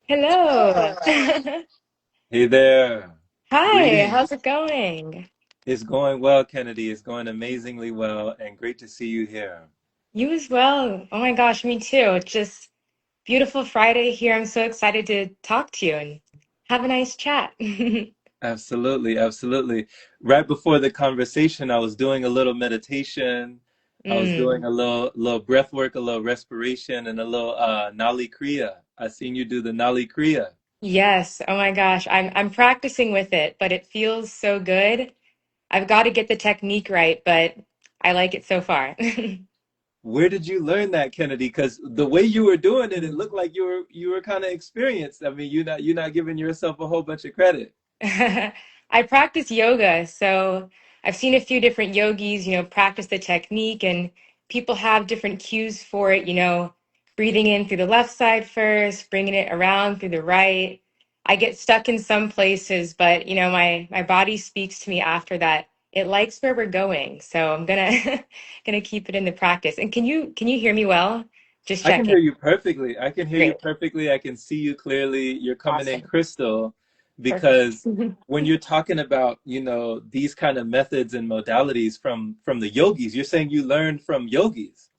Hello. Hey there. Hi, Greetings. how's it going? It's going well, Kennedy. It's going amazingly well, and great to see you here. You as well. Oh my gosh, me too. It's just beautiful Friday here. I'm so excited to talk to you and have a nice chat. Absolutely, absolutely. Right before the conversation, I was doing a little meditation. I was doing Mm, a little breath work, a little respiration, and a little Nali Kriya. I seen you do the Nali Kriya. yes. Oh my gosh. I'm practicing with it, but it feels so good. I've got to get the technique right, but I like it so far. Where did you learn that, Kennedy? Because the way you were doing it, it looked like you were kind of experienced. I mean, you're not giving yourself a whole bunch of credit. I practice yoga, so I've seen a few different yogis, practice the technique, and people have different cues for it, breathing in through the left side first, bringing it around through the right. I get stuck in some places, but my body speaks to me after that. It likes where we're going, so I'm gonna gonna keep it in the practice. And can you hear me well? Just I can checking. hear you perfectly. I can hear you Great. perfectly. I can see you clearly. You're coming in Awesome. crystal Perfect. because when you're talking about, these kind of methods and modalities from the yogis, you're saying you learned from yogis.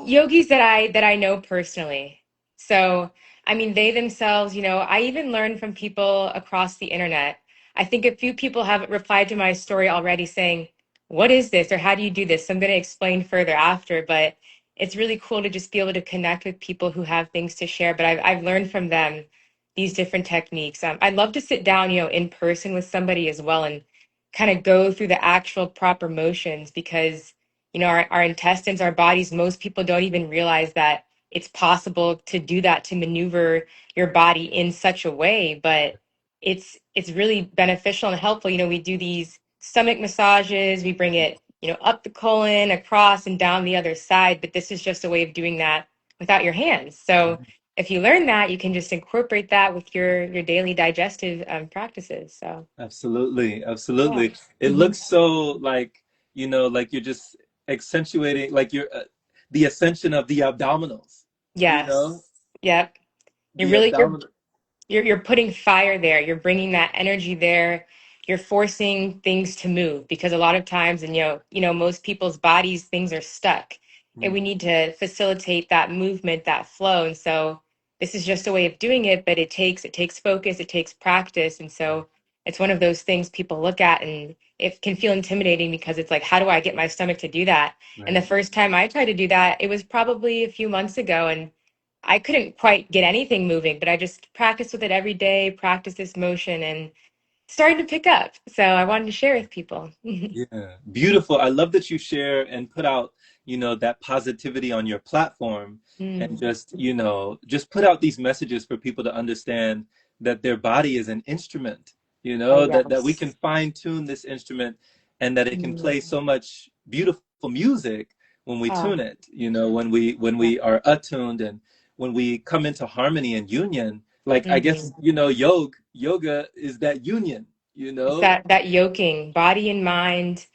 Yogis that I know personally. So, I mean, they themselves, I even learned from people across the internet. I think a few people have replied to my story already saying, "What is this?" or "How do you do this?" So I'm going to explain further after, but it's really cool to just be able to connect with people who have things to share. But I've learned from them these different techniques. I'd love to sit down, in person with somebody as well and kind of go through the actual proper motions because our intestines, our bodies, most people don't even realize that it's possible to do that, to maneuver your body in such a way, but it's really beneficial and helpful. We do these stomach massages, we bring it, up the colon, across and down the other side, but this is just a way of doing that without your hands. So if you learn that, you can just incorporate that with your daily digestive practices. So Absolutely, yeah. absolutely. It Hmm. looks so like, like you're just accentuating, like you're the ascension of the abdominals, you know, Yes. Yep. You're the really abdominal. you're putting fire there. You're bringing that energy there. You're forcing things to move because a lot of times, and most people's bodies, things are stuck, and we need to facilitate that movement, that flow. And so this is just a way of doing it, but it takes focus, it takes practice, and so it's one of those things people look at and it can feel intimidating because it's like, how do I get my stomach to do that? And the Right. first time I tried to do that, it was probably a few months ago, and I couldn't quite get anything moving, but I just practiced with it every day, practice this motion, and starting to pick up. So I wanted to share with people. Yeah, beautiful. I love that you share and put out, that positivity on your platform and Mm. just put out these messages for people to understand that their body is an instrument, Oh, that we can yes. fine tune this instrument and that it can play Mm. so much beautiful music when we Oh, tune it, when we are attuned and when we come into harmony and union. Like I guess, mhm. yoga is that union, you It's know? that yoking, body and mind,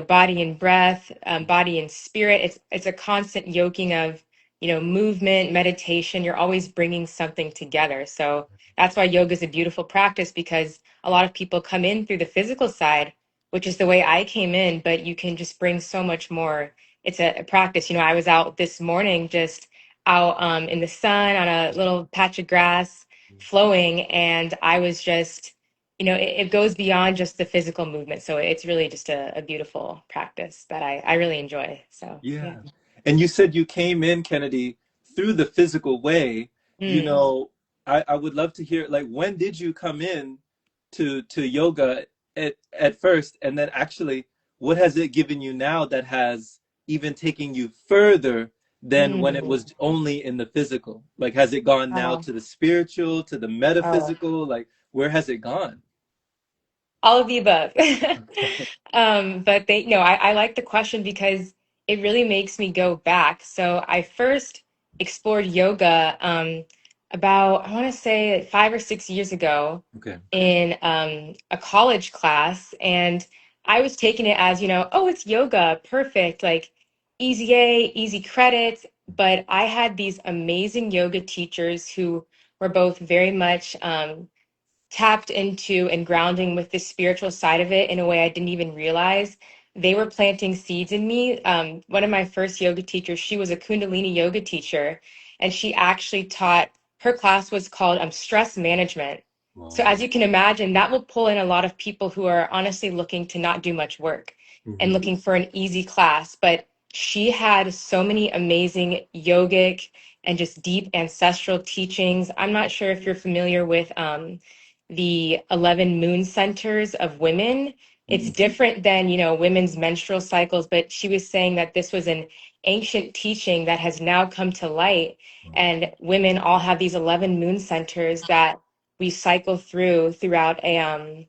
body and breath, body and spirit. It's a constant yoking of, movement, meditation. You're always bringing something together. So that's why yoga is a beautiful practice because a lot of people come in through the physical side, which is the way I came in, but you can just bring so much more. It's a practice. I was out this morning, just out in the sun on a little patch of grass, flowing, and I was just it goes beyond just the physical movement. So it's really just a beautiful practice that I really enjoy. So, yeah. Yeah. And you said you came in, Kennedy, through the physical way. You Mm. know, I would love to hear, like, when did you come in to yoga at first? And then actually, what has it given you now that has even taken you further than when it Mm. was only in the physical? Like, has it gone now Oh, to the spiritual, to the oh, metaphysical? Like, where has it gone? all of the above. But I like the question because it really makes me go back. So I first explored yoga about, I want to say like 5 or 6 years ago Okay. in a college class. And I was taking it as, oh, it's yoga, perfect, like easy A, easy credits. But I had these amazing yoga teachers who were both very much tapped into and grounding with the spiritual side of it in a way I didn't even realize. They were planting seeds in me. One of my first yoga teachers, she was a Kundalini yoga teacher, and she actually taught, her class was called stress management. So, as Wow. you can imagine, that will pull in a lot of people who are honestly looking to not do much work and Hmm. looking for an easy class. But she had so many amazing yogic and just deep ancestral teachings. I'm not sure if you're familiar with the 11 moon centers of women. It's Hmm. different than, women's menstrual cycles, but she was saying that this was an ancient teaching that has now come to light. And women all have these 11 moon centers that we cycle throughout a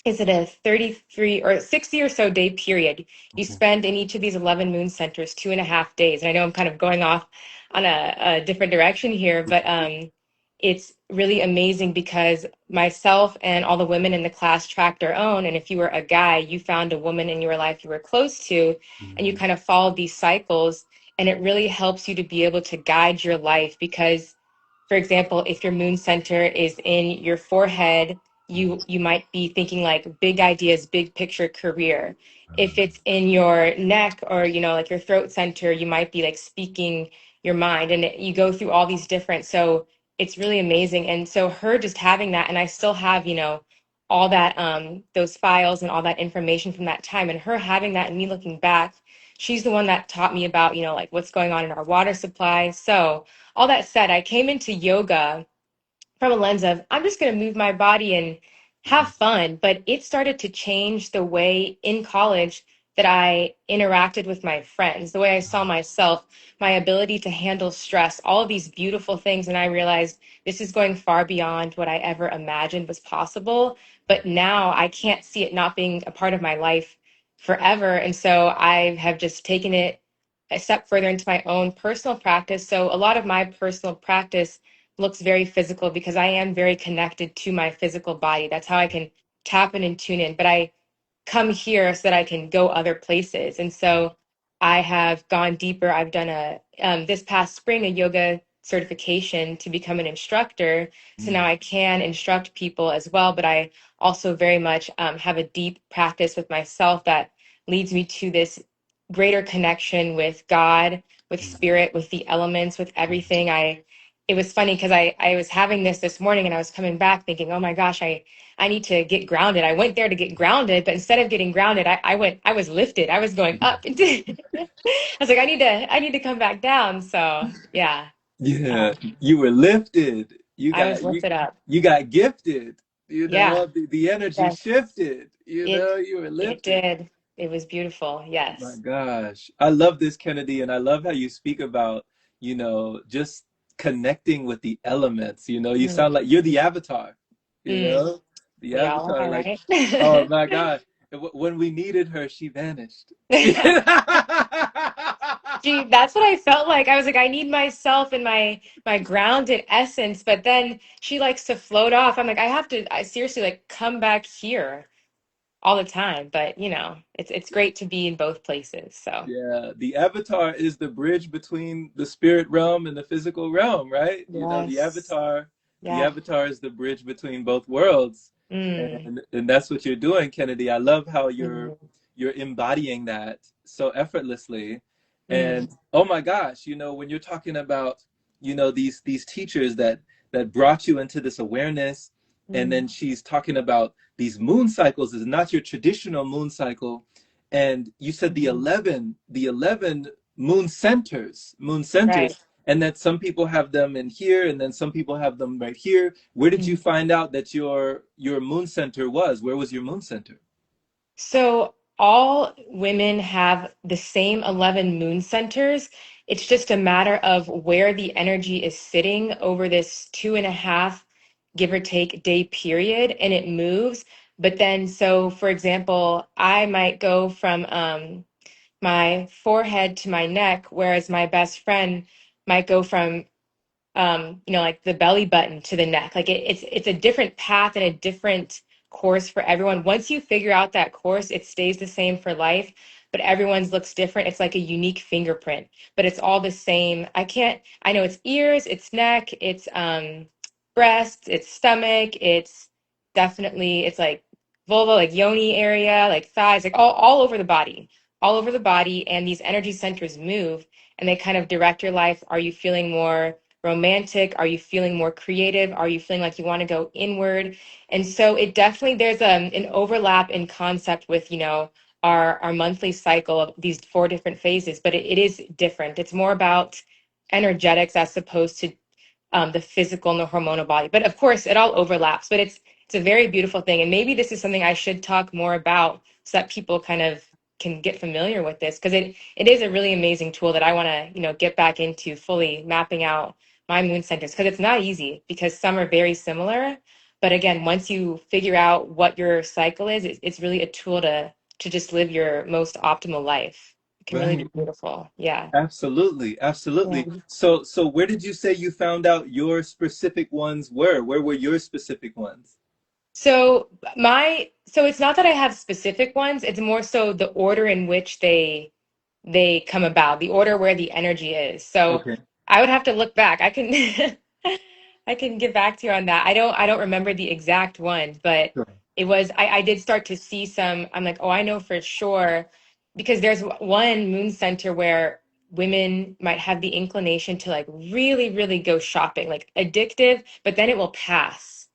is it a 33 or 60 or so day period you Okay. spend in each of these 11 moon centers 2.5 days. And I know I'm kind of going off on a different direction here, but it's really amazing because myself and all the women in the class tracked our own. And if you were a guy, you found a woman in your life you were close to, and you Hmm. kind of followed these cycles. And it really helps you to be able to guide your life because, for example, if your moon center is in your forehead, you might be thinking like big ideas, big picture career. If it's in your neck or like your throat center, you might be like speaking your mind, and you go through all these different. So it's really amazing. And so her just having that, and I still have all that those files and all that information from that time, and her having that and me looking back, she's the one that taught me about like what's going on in our water supply. So all that said, I came into yoga from a lens of I'm just going to move my body and have fun. But it started to change the way in college that I interacted with my friends, the way I saw myself, my ability to handle stress, all of these beautiful things. And I realized this is going far beyond what I ever imagined was possible. But now I can't see it not being a part of my life forever. And so I have just taken it a step further into my own personal practice. So a lot of my personal practice looks very physical because I am very connected to my physical body. That's how I can tap in and tune in. But I come here so that I can go other places. And so I have gone deeper. I've done this past spring, a yoga certification to become an instructor. So now I can instruct people as well. But I also very much have a deep practice with myself that leads me to this greater connection with God, with spirit, with the elements, with everything. It was funny because I was having this morning and I was coming back thinking, oh my gosh, I need to get grounded. I went there to get grounded, but instead of getting grounded, I was lifted. I was going up. I was like, I need to come back down. So yeah, Yeah, um, you were lifted. You I was got you lifted up. you got gifted. Yeah, The energy yes, shifted. it You were it lifted. did. It was beautiful. My Yes. gosh. I love this, Kennedy, and I love how you speak about, just connecting with the elements. You Mm, sound like you're the avatar, you mm, know? The we all avatar, are, like, right? oh my God. When we needed her, she vanished. Gee, that's what I felt like. I was like, I need myself and my grounded essence, but then she likes to float off. I'm like, I seriously like come back here all the time. But it's great to be in both places. So Yeah, the avatar is the bridge between the spirit realm and the physical realm, right? yes. The Yeah. avatar is the bridge between both worlds. Mm, And that's what you're doing, Kennedy. I love how mm, you're embodying that so effortlessly. And mm, oh my gosh, when you're talking about, these teachers that brought you into this awareness, and mm, then she's talking about these moon cycles is not your traditional moon cycle, and you said the mm. 11 moon Right. centers, and that some people have them in here and then some people have them right here. Where did you Mm. find out that your moon center was? Where was your moon center? So all women have the same 11 moon centers. It's just a matter of where the energy is sitting over this 2.5, give or take, day period, and it moves. But then, so for example, I might go from my forehead to my neck, whereas my best friend might go from like the belly button to the neck. Like it's a different path and a different course for everyone. Once you figure out that course, it stays the same for life, but everyone's looks different. It's like a unique fingerprint, but it's all the same. I know it's ears, it's neck, it's breasts, it's stomach, it's definitely it's like vulva, like yoni area, like thighs, like all over the body, all over the body. And these energy centers move and they kind of direct your life. Are you feeling more romantic? Are you feeling more creative? Are you feeling like you want to go inward? And so it definitely there's an overlap in concept with, you know, our monthly cycle of these four different phases, but it is different. It's more about energetics as opposed to the physical and the hormonal body. But of course, it all overlaps. But it's a very beautiful thing, and maybe this is something I should talk more about so that people kind of can get familiar with this because it is a really amazing tool that I want to get back into fully mapping out my moon centers because it's not easy because some are very similar. But again, once you figure out what your cycle is, it's really a tool to just live your most optimal life. It can really be Right. beautiful. Yeah. Absolutely, absolutely. Yeah. So where did you say you found out your specific ones were? Where were your specific ones? So it's not that I have specific ones, it's more so the order in which they come about, the order where the energy is. So Okay. I would have to look back. I can I can get back to you on that. I don't remember the exact one, but Sure. it was I did start to see some. I'm like, oh, I know for sure because there's one moon center where women might have the inclination to like really, really go shopping, like addictive, but then it will pass.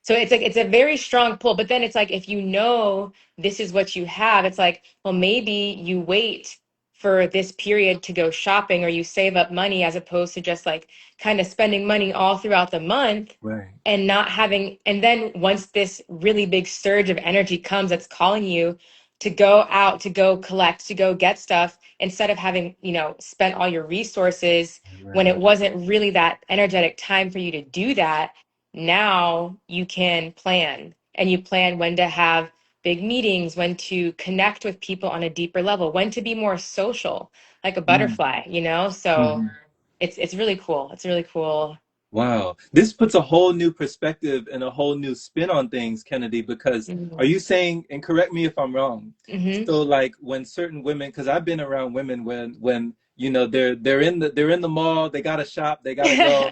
So it's like it's a very strong pull, but then it's like if you know this is what you have, it's like, well, maybe you wait for this period to go shopping or you save up money as opposed to just like kind of spending money all throughout the month Right. and not having and then once this really big surge of energy comes that's calling you to go out to go collect to go get stuff instead of having spent all your resources when it Right. wasn't really that energetic time for you to do that. Now you can plan and you plan when to have big meetings, when to connect with people on a deeper level, when to be more social, like a butterfly, So Mm-hmm. it's really cool. It's really cool. Wow. This puts a whole new perspective and a whole new spin on things, Kennedy, because are Mm-hmm. you saying, and correct me if I'm wrong, Mm-hmm. so like when certain women, because I've been around women when they're in the mall, they gotta shop, they gotta go,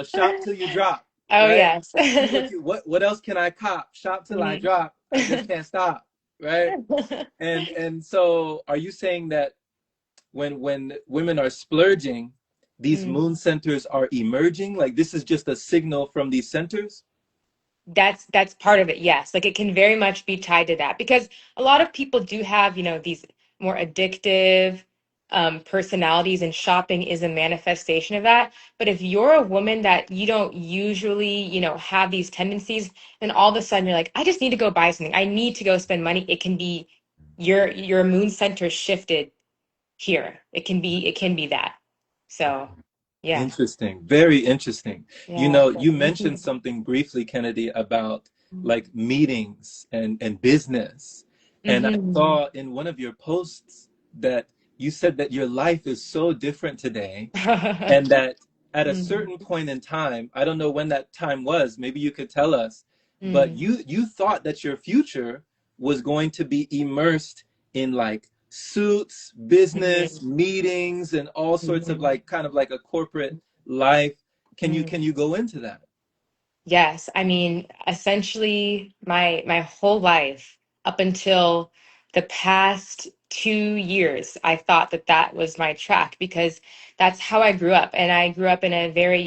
shop till you drop, Oh right? yes. See what else can I cop? Shop till I Mhm. drop. I just can't stop, right? And so are you saying that when women are splurging, these Mm. moon centers are emerging? Like this is just a signal from these centers? That's part of it, yes. Like it can very much be tied to that because a lot of people do have, these more addictive personalities, and shopping is a manifestation of that. But if you're a woman that you don't usually, have these tendencies, then all of a sudden you're like, I just need to go buy something. I need to go spend money. It can be your moon center shifted here. It can be that. So yeah. Interesting. Very interesting. Yeah. You mentioned something briefly, Kennedy, about like meetings and business. And I Mm-hmm. saw in one of your posts that you said that your life is so different today and that at a certain Mm-hmm. point in time, I don't know when that time was, maybe you could tell us, but Mm-hmm. you thought that your future was going to be immersed in like suits, business, Mm-hmm. meetings, and all sorts of Mm-hmm. like kind of like a corporate life. Can you Mm. can you go into that? Yes, I mean, essentially my whole life up until the past 2 years, I thought that that was my track because that's how I grew up. And I grew up in a very,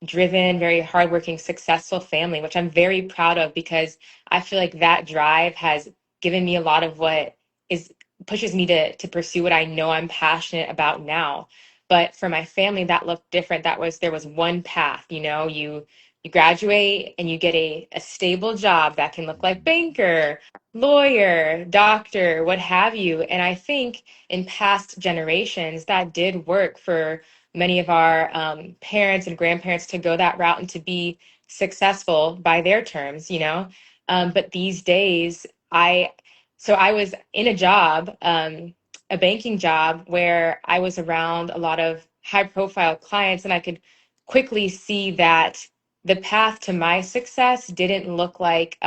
driven, very hardworking, successful family, which I'm very proud of because I feel like that drive has given me a lot of what is pushes me to pursue what I know I'm passionate about now. But for my family, that looked different. There was one path, you graduate and you get a stable job that can look like banker, lawyer, doctor, what have you. And I think in past generations, that did work for many of our parents and grandparents to go that route and to be successful by their terms, But these days, I was in a job, a banking job where I was around a lot of high profile clients, and I could quickly see that the path to my success didn't look like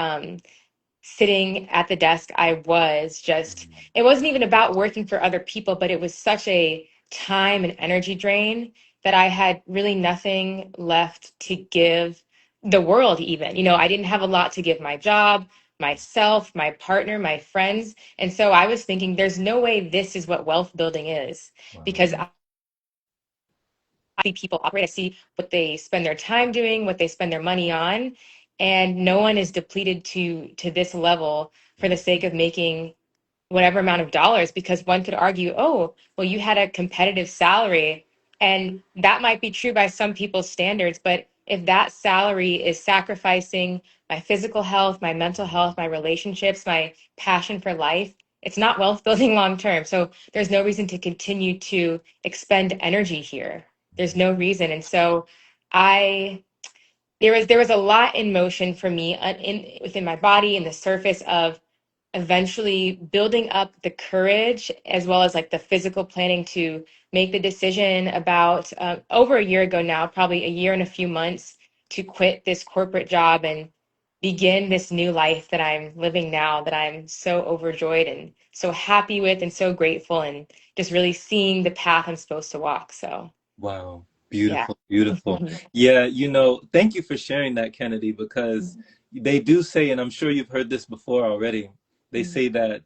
sitting at the desk. It wasn't even about working for other people, but it was such a time and energy drain that I had really nothing left to give the world even. I didn't have a lot to give my job, myself, my partner, my friends. And so I was thinking there's no way this is what wealth building is, Wow. because I see people operate, I see what they spend their time doing, what they spend their money on, and no one is depleted to this level for the sake of making whatever amount of dollars, because one could argue, oh, well, you had a competitive salary. And that might be true by some people's standards. But if that salary is sacrificing my physical health, my mental health, my relationships, my passion for life, it's not wealth building long term. So there's no reason to continue to expend energy here. There's no reason. And so I there was a lot in motion for me within my body and the surface of eventually building up the courage as well as like the physical planning to make the decision about over a year ago now, probably a year and a few months, to quit this corporate job and begin this new life that I'm living now, that I'm so overjoyed and so happy with and so grateful, and just really seeing the path I'm supposed to walk. So, Wow. yeah. Beautiful, beautiful. Yeah, thank you for sharing that, Kennedy, because they do say, and I'm sure you've heard this before already, they say that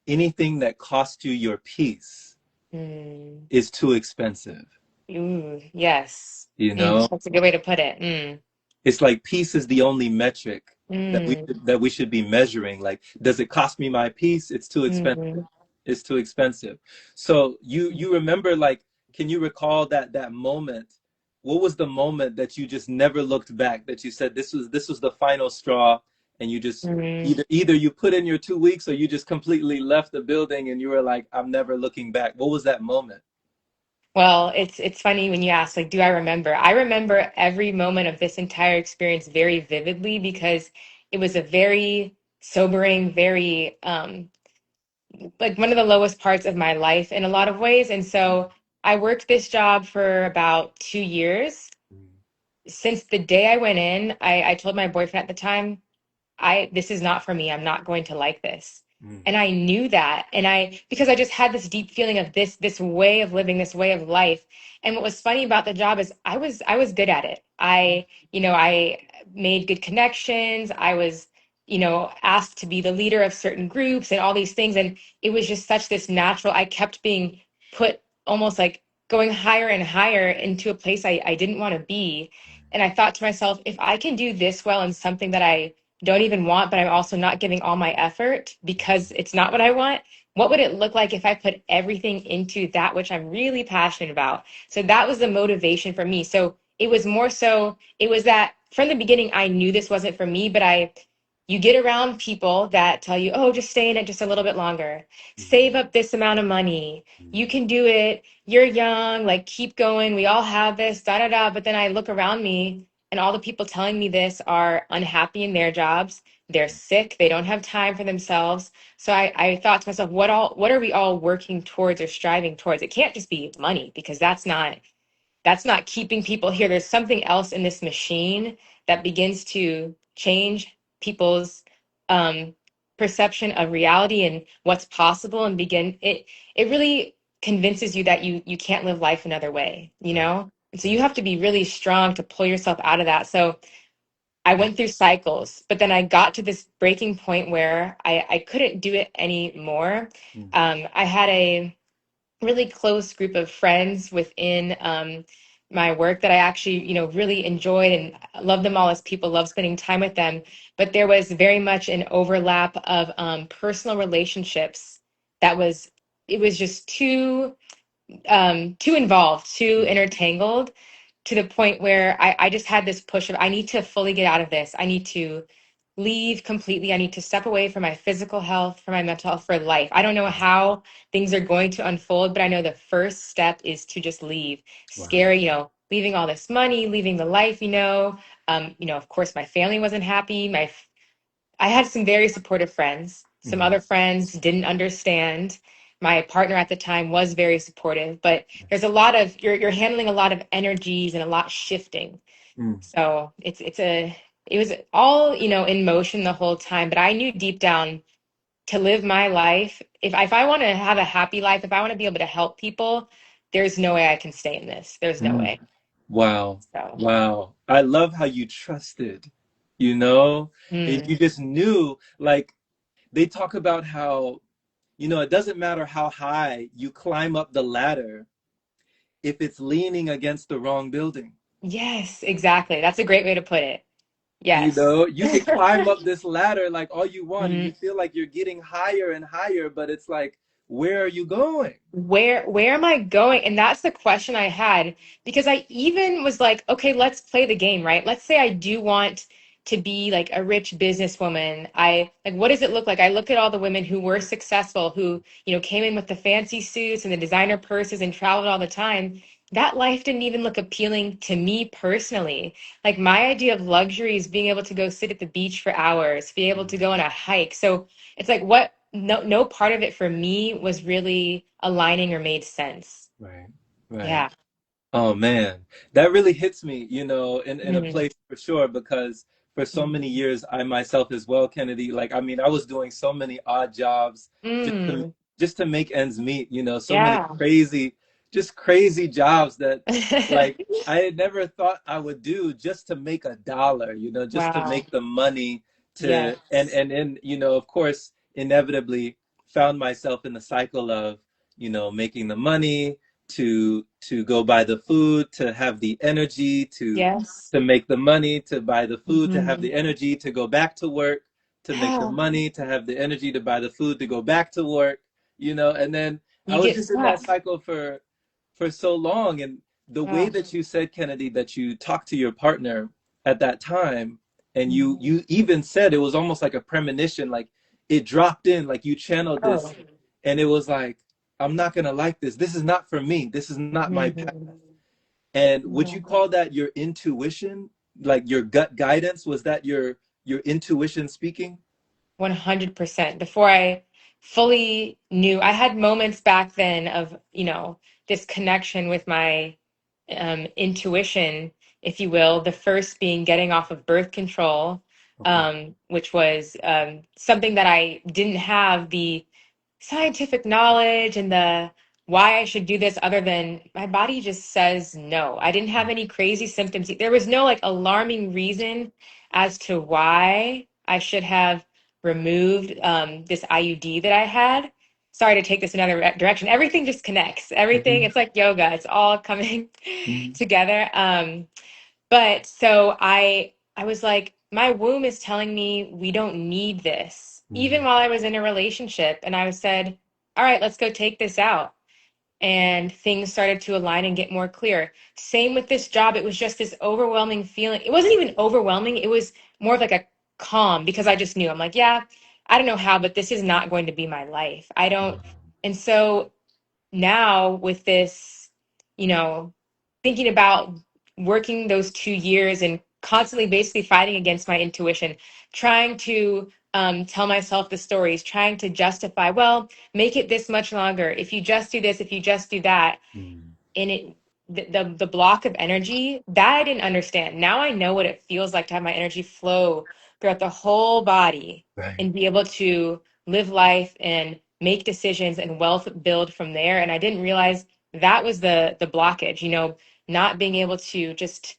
anything that costs you your peace Mm. is too expensive. Ooh, yes. You know, That's a good way to put it. Mm. it's like peace is the only metric Mm. that we should be measuring. Like, does it cost me my peace? It's too expensive. Mm. It's too expensive. So you remember, like, can you recall that moment? What was the moment that you just never looked back, that you said this was the final straw, and you just Mm. either you put in your 2 weeks, or you just completely left the building and you were like, I'm never looking back. What was that moment? Well, it's funny when you ask, like, do I remember? I remember every moment of this entire experience very vividly, because it was a very sobering, very like one of the lowest parts of my life in a lot of ways. And so I worked this job for about 2 years. Since the day I went in, I told my boyfriend at the time, this is not for me. I'm not going to like this. Mm, And I knew that. And because I just had this deep feeling of this way of living, this way of life. And what was funny about the job is I was good at it. I made good connections. I was, asked to be the leader of certain groups and all these things. And it was just such this natural, I kept being put almost like going higher and higher into a place I didn't want to be. And I thought to myself, if I can do this well in something that I don't even want, but I'm also not giving all my effort because it's not what I want, what would it look like if I put everything into that which I'm really passionate about? So that was the motivation for me. So it was more so, it was that from the beginning, I knew this wasn't for me, but you get around people that tell you, oh, just stay in it just a little bit longer, save up this amount of money, you can do it, you're young, like keep going, we all have this, da da da. But then I look around me, and all the people telling me this are unhappy in their jobs. They're sick. They don't have time for themselves. So I thought to myself, what are we all working towards or striving towards? It can't just be money, because that's not keeping people here. There's something else in this machine that begins to change people's um, perception of reality and what's possible, and begin it really convinces you that you can't live life another way. And so you have to be really strong to pull yourself out of that. So I went through cycles, but then I got to this breaking point where I couldn't do it anymore. mm, I had a really close group of friends within my work that I actually, really enjoyed and love them all as people, love spending time with them. But there was very much an overlap of personal relationships it was just too involved, too mm, intertangled, to the point where I just had this push of I need to fully get out of this. I need to leave completely. I need to step away from my physical health, from my mental health, for life. I don't know how things are going to unfold, but I know the first step is to just leave. wow. Scary, leaving all this money, leaving the life. Of course, my family wasn't happy. I had some very supportive friends. Some Mhm, other friends didn't understand. My partner at the time was very supportive, but there's a lot of you're handling a lot of energies and a lot shifting. mm, So it was all, in motion the whole time, but I knew deep down, to live my life, if I want to have a happy life, if I want to be able to help people, there's no way I can stay in this. There's no mm. way. Wow. So, Wow. I love how you trusted, you know, and mm, you just knew, like, they talk about how, it doesn't matter how high you climb up the ladder if it's leaning against the wrong building. yes, exactly. That's a great way to put it. Yes. You could climb up this ladder like all you want, and you Mm, feel like you're getting higher and higher, but it's like, where are you going? where am I going? And that's the question I had because I even was like, okay, let's play the game, right? Let's say I do want to be like a rich businesswoman. I like what does it look like? I look at all the women who were successful, who, came in with the fancy suits and the designer purses and traveled all the time. That life didn't even look appealing to me personally. Like my idea of luxury is being able to go sit at the beach for hours, be able to go on a hike. So it's like what no part of it for me was really aligning or made sense. Right, right. Yeah. Oh man, that really hits me, in a Mm, place for sure, because for so many years, I myself as well, Kennedy, like, I mean, I was doing so many odd jobs just to mm, just to make ends meet, so many yeah. just crazy jobs that, like, I had never thought I would do just to make a dollar, just to Wow. make the money to, Yes. and of course, inevitably found myself in the cycle of, making the money to go buy the food, to have the energy Yes. to make the money, to buy the food, to have Hmm. the energy to go back to work, to make the Yeah. money, to have the energy to buy the food, to go back to work, and then I You was get just in that stuck. cycle for so long. And the way Oh. that you said, Kennedy, that you talked to your partner at that time, and you Mhm. you even said it was almost like a premonition, like it dropped in, like you channeled Oh. this, and it was like, I'm not gonna like this. This is not for me. This is not my path. Mhm. And would Yeah. you call that your intuition, like your gut guidance? Was that your intuition speaking? 100%. Before I fully knew, I had moments back then of, this connection with my intuition, if you will. The first being getting off of birth control, Okay. which was something that I didn't have the scientific knowledge and the why I should do this other than my body just says no. I didn't have any crazy symptoms. There was no like alarming reason as to why I should have removed this IUD that I had. Sorry to take this another direction. Everything just connects. Everything, Mhm. it's like yoga. It's all coming Mhm. together. But so I was like, my womb is telling me we don't need this. Even Mhm. while I was in a relationship, and I said, all right, let's go take this out. And things started to align and get more clear. Same with this job. It was just this overwhelming feeling. It wasn't even overwhelming. It was more of like a calm because I just knew. I'm like, yeah, I don't know how, but this is not going to be my life. I don't. And so now with this, you know, thinking about working those 2 years and constantly basically fighting against my intuition, trying to tell myself the stories, trying to justify, well, make it this much longer. If you just do this, if you just do that, Mhm. and it the block of energy that I didn't understand. Now I know what it feels like to have my energy flow throughout the whole body Right. and be able to live life and make decisions and wealth build from there. And I didn't realize that was the blockage, not being able to just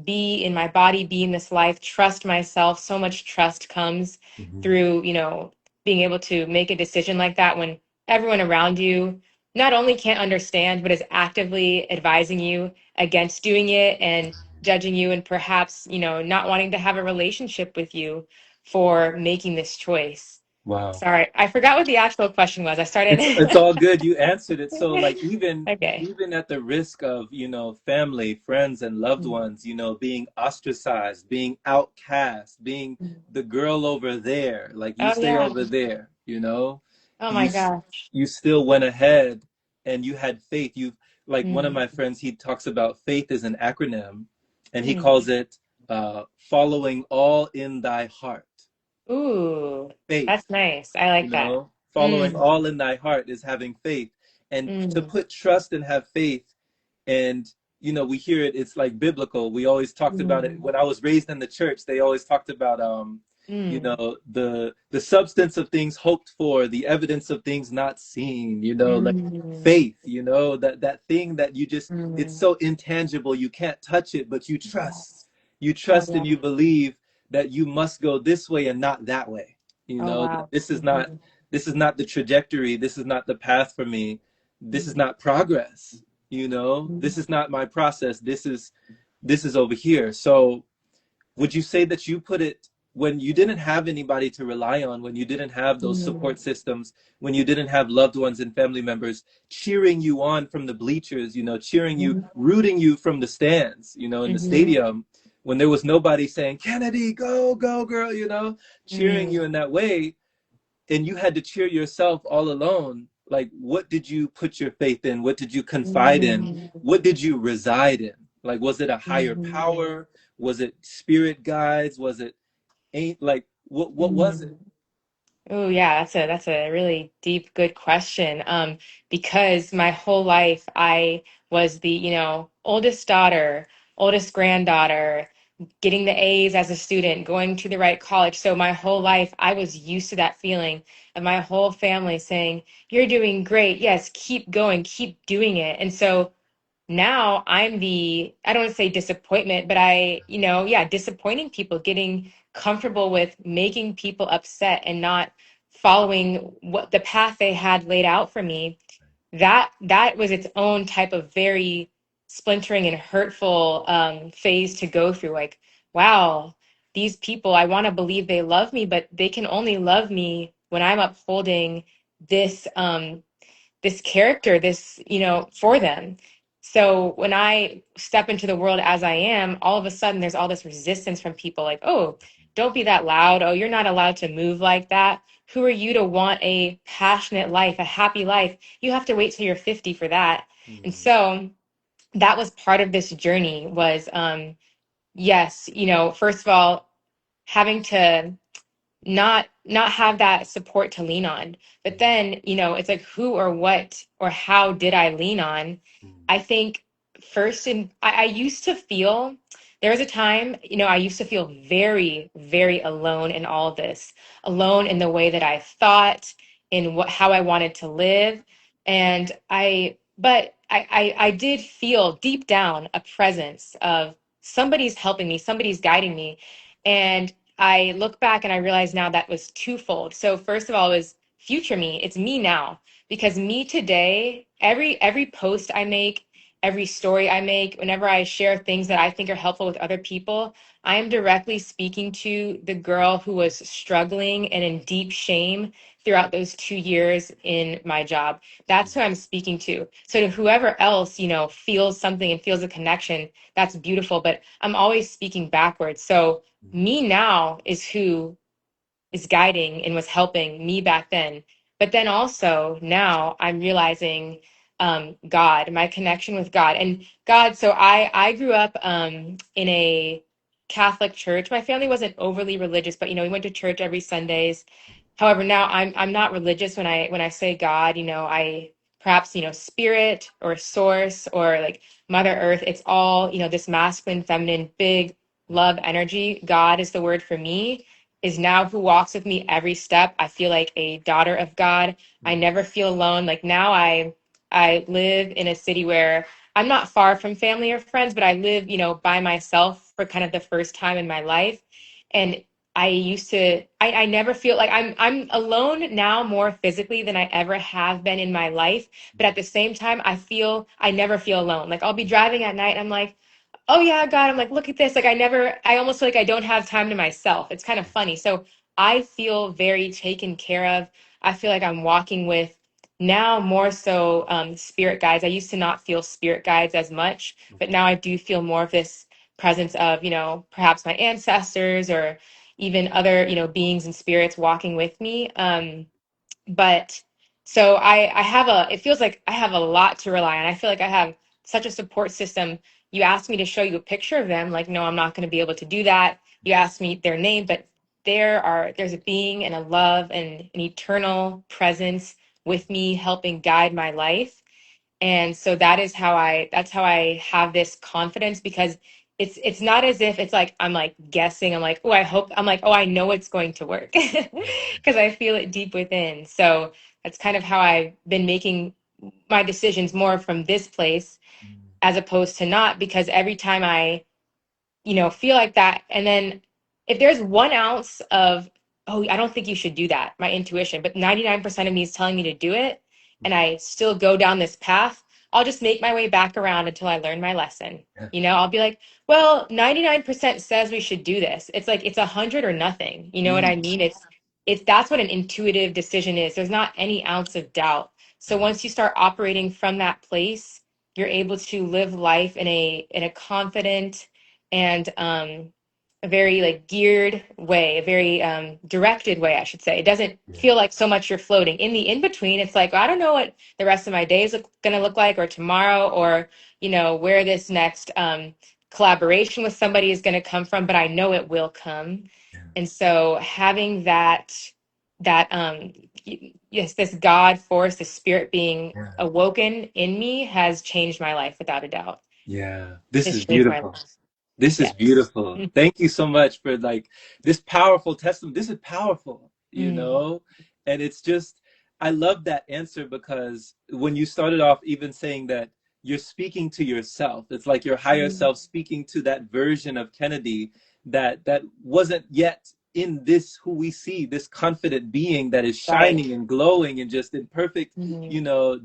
be in my body, be in this life, trust myself. So much trust comes Mhm. through, being able to make a decision like that when everyone around you not only can't understand, but is actively advising you against doing it and judging you and perhaps, not wanting to have a relationship with you for making this choice. Wow. Sorry, I forgot what the actual question was. I It's started. all good. You answered it. So, like, even Okay. even at the risk of, family, friends, and loved Mm. ones, being ostracized, being outcast, being the girl over there, like, you Oh, stay yeah. over there, Oh, my you gosh. you still went ahead, and you had faith. You Like, one of Mm. my friends, he talks about faith as an acronym, and he Mm. calls it following all in thy heart. Ooh, Faith, that's nice. I like that. following Mm. all in thy heart is having faith. And to Mm. put trust and have faith, and we hear it, it's like biblical. We always talked about it Mm. when I was raised in the church. They always talked about you Mm, know, the substance of things hoped for, the evidence of things not seen, you know, like mm, faith, you know, that thing that you just, it's mm. so intangible, you can't touch it, but Yes. you Oh, trust yeah. and you believe that you must go this way and not that way, you Oh, know, that wow. this is not the trajectory, this is not the path for me, this is Mhm. not progress, you know, this is not my process, this is over here. So would you say that you put it when you didn't have anybody to rely on, when you didn't have those Mm, support systems, when you didn't have loved ones and family members cheering you on from the bleachers, you know, cheering you, mhm, rooting you from the stands, you know, in the mhm, stadium, when there was nobody saying, Kennedy, go, go, girl, you know, cheering mm, you in that way, and you had to cheer yourself all alone, like what did you put your faith in, what did you confide in, mhm, what did you reside in? Like was it a higher mhm, power, was it spirit guides, was it ain't like what was it? mhm. Oh yeah, that's a really deep, good question. Because my whole life I was the, oldest daughter, oldest granddaughter, getting the A's as a student, going to the right college. So my whole life I was used to that feeling of my whole family saying, "You're doing great. Yes, keep going, keep doing it." And so now I'm the, I don't want to say disappointment, but yeah, disappointing people, getting comfortable with making people upset and not following what the path they had laid out for me. That was its own type of very splintering and hurtful phase to go through. Like, wow, these people, I want to believe they love me, but they can only love me when I'm upholding this this character, this, for them. So when I step into the world as I am, all of a sudden there's all this resistance from people like, oh, don't be that loud. Oh, you're not allowed to move like that. Who are you to want a passionate life, a happy life? You have to wait till you're 50 for that. And Mm, so that was part of this journey was, yes, first of all, having to not have that support to lean on, but mm, then it's like who or what or how did I lean on? mm, I think first, and I used to feel, there was a time, I used to feel very, very alone in all of this, alone in the way that I thought, in what how I wanted to live. And I did feel deep down a presence of somebody's helping me, somebody's guiding me. And I look back and I realize now that was twofold. So first of all, it was future me. It's me now. Because me today, every post I make, every story I make, whenever I share things that I think are helpful with other people, I am directly speaking to the girl who was struggling and in deep shame throughout those 2 years in my job. That's who I'm speaking to. So to whoever else, feels something and feels a connection, that's beautiful. But I'm always speaking backwards. So mm, me now is who is guiding and was helping me back then. But then also now I'm realizing God, my connection with God. And God, so I grew up in a Catholic church. My family wasn't overly religious, but we went to church every Sundays. However, now I'm not religious when I say God, I perhaps, spirit or source or like Mother Earth, it's all, this masculine, feminine, big love energy. God is the word for me, is now who walks with me every step. I feel like a daughter of God. I mm, never feel alone. Like now I live in a city where I'm not far from family or friends, but I live, by myself for kind of the first time in my life. And I never feel like I'm alone now more physically than I ever have been in my life. But at the same time, I never feel alone. Like I'll be driving at night and I'm like, oh yeah, God, I'm like, look at this. Like I almost feel like I don't have time to myself. It's kind of funny. So I feel very taken care of. I feel like I'm walking with now more so spirit guides. I used to not feel spirit guides as much, but now I do feel more of this presence of, perhaps my ancestors or even other, beings and spirits walking with me. But so I have it feels like I have a lot to rely on. I feel like I have such a support system. You asked me to show you a picture of them. Like, no, I'm not going to be able to do that. You asked me their name, but there's a being and a love and an eternal presence with me helping guide my life. And so that's how I have this confidence because it's not as if it's like I'm like guessing. I'm like, oh, I hope. I'm like, oh, I know it's going to work because I feel it deep within. So that's kind of how I've been making my decisions more from this place Mm, as opposed to not, because every time I feel like that. And then if there's 1 ounce of, oh, I don't think you should do that, my intuition, but 99% of me is telling me to do it, and mm, I still go down this path, I'll just make my way back around until I learn my lesson. yeah, I'll be like, well, 99% says we should do this. It's like it's 100 or nothing. You know what I mm, mean? It's that's what an intuitive decision is. There's not any ounce of doubt. So yeah, once you start operating from that place, you're able to live life in a confident and a very like geared way, a very directed way, I should say. It doesn't yeah, feel like so much you're floating. In the in between, it's like, I don't know what the rest of my day is going to look like, or tomorrow, or where this next collaboration with somebody is going to come from, but I know it will come. yeah, And so having that yes, this God force, the spirit being yeah. awoken in me has changed my life without a doubt. Yeah, this It's is changed my beautiful. life. This is Yes. beautiful. Thank you so much for like this powerful testimony. This is powerful, Mm, And it's just, I love that answer because when you started off even saying that you're speaking to yourself, it's like your higher mm, self speaking to that version of Kennedy that wasn't yet in this who we see, this confident being that is right. shining and glowing and just in perfect, Mhm,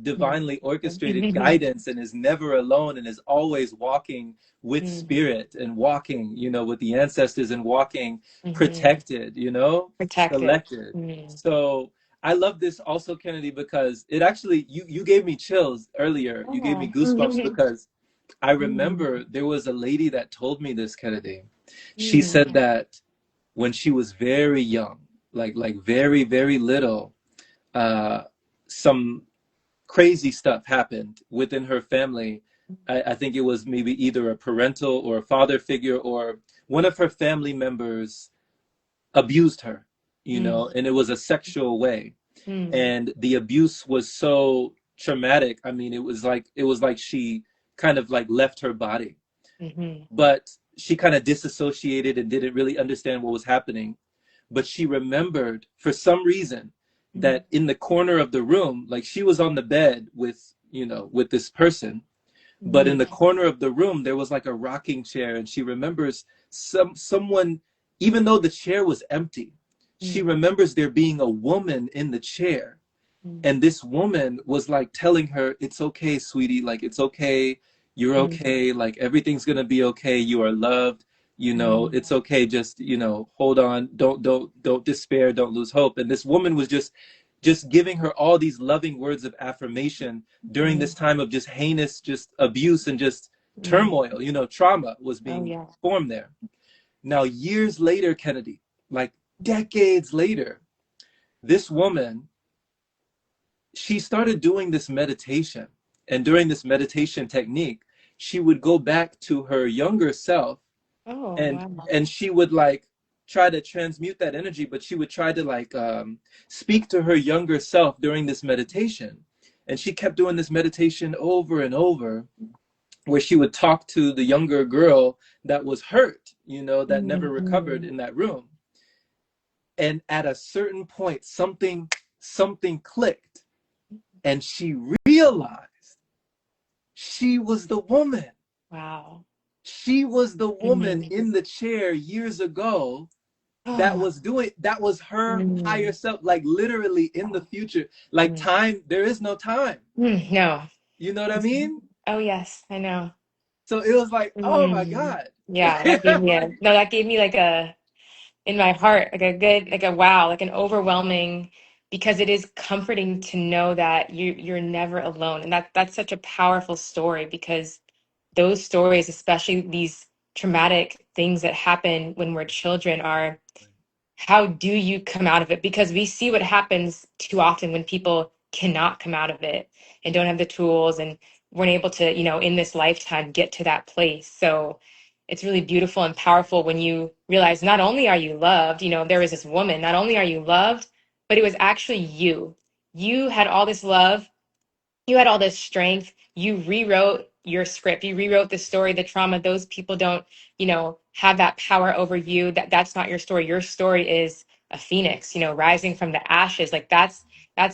divinely orchestrated mhm, guidance and is never alone and is always walking with mhm, spirit and walking, with the ancestors and walking mhm. protected, Protected. selected. Mm. So I love this also, Kennedy, because it actually you gave me chills earlier. You gave me Oh. goosebumps because I Mm, remember there was a lady that told me this, Kennedy. She said mm, that when she was very young, like very, very little, uh, some crazy stuff happened within her family. I think it was maybe either a parental or a father figure or one of her family members abused her, mm, and it was a sexual way. mm, And the abuse was so traumatic. I mean, it was like she kind of like left her body, mhm, but she kind of disassociated and didn't really understand what was happening. But she remembered for some reason mm, that in the corner of the room, like she was on the bed with this person, but in mhm, the corner of the room there was like a rocking chair, and she remembers someone, even though the chair was empty, she mm, remembers there being a woman in the chair, mm, and this woman was like telling her, it's okay, sweetie, like it's okay, you're mm, okay, like everything's gonna be okay, you are loved, mm, it's okay, just hold on, don't despair, don't lose hope. And this woman was just giving her all these loving words of affirmation during this mm, time of just heinous just abuse and just mm. turmoil. Trauma was Oh, being yeah. formed there. Now years later, Kennedy, like decades later, this woman, she started doing this meditation. And during this meditation technique, she would go back to her younger self, Oh, and wow. and she would like try to transmute that energy, but she would try to like speak to her younger self during this meditation. And she kept doing this meditation over and over, where she would talk to the younger girl that was hurt, that never recovered Mhm, in that room. And at a certain point, something clicked, and she realized she was the woman. wow. She was the woman Mhm. in the chair years ago Oh, that was her higher mm, self, like literally in the future. Like mm, time, there is no time. no. You know what I mean? Oh, yes, I know. So it was like, oh my Mm. God. Yeah, that gave me Like, like a in my heart, like a good, like a wow, like an overwhelming, because it is comforting to know that you're never alone. And that's such a powerful story, because those stories, especially these traumatic things that happen when we're children, are how do you come out of it? Because we see what happens too often when people cannot come out of it and don't have the tools and weren't able to, in this lifetime get to that place. So it's really beautiful and powerful when you realize not only are you loved, there was this woman, not only are you loved, but it was actually you. You had all this love, you had all this strength, you rewrote your script. You rewrote the story, the trauma. Those people don't, have that power over you. That's not your story. Your story is a phoenix, rising from the ashes. Like that's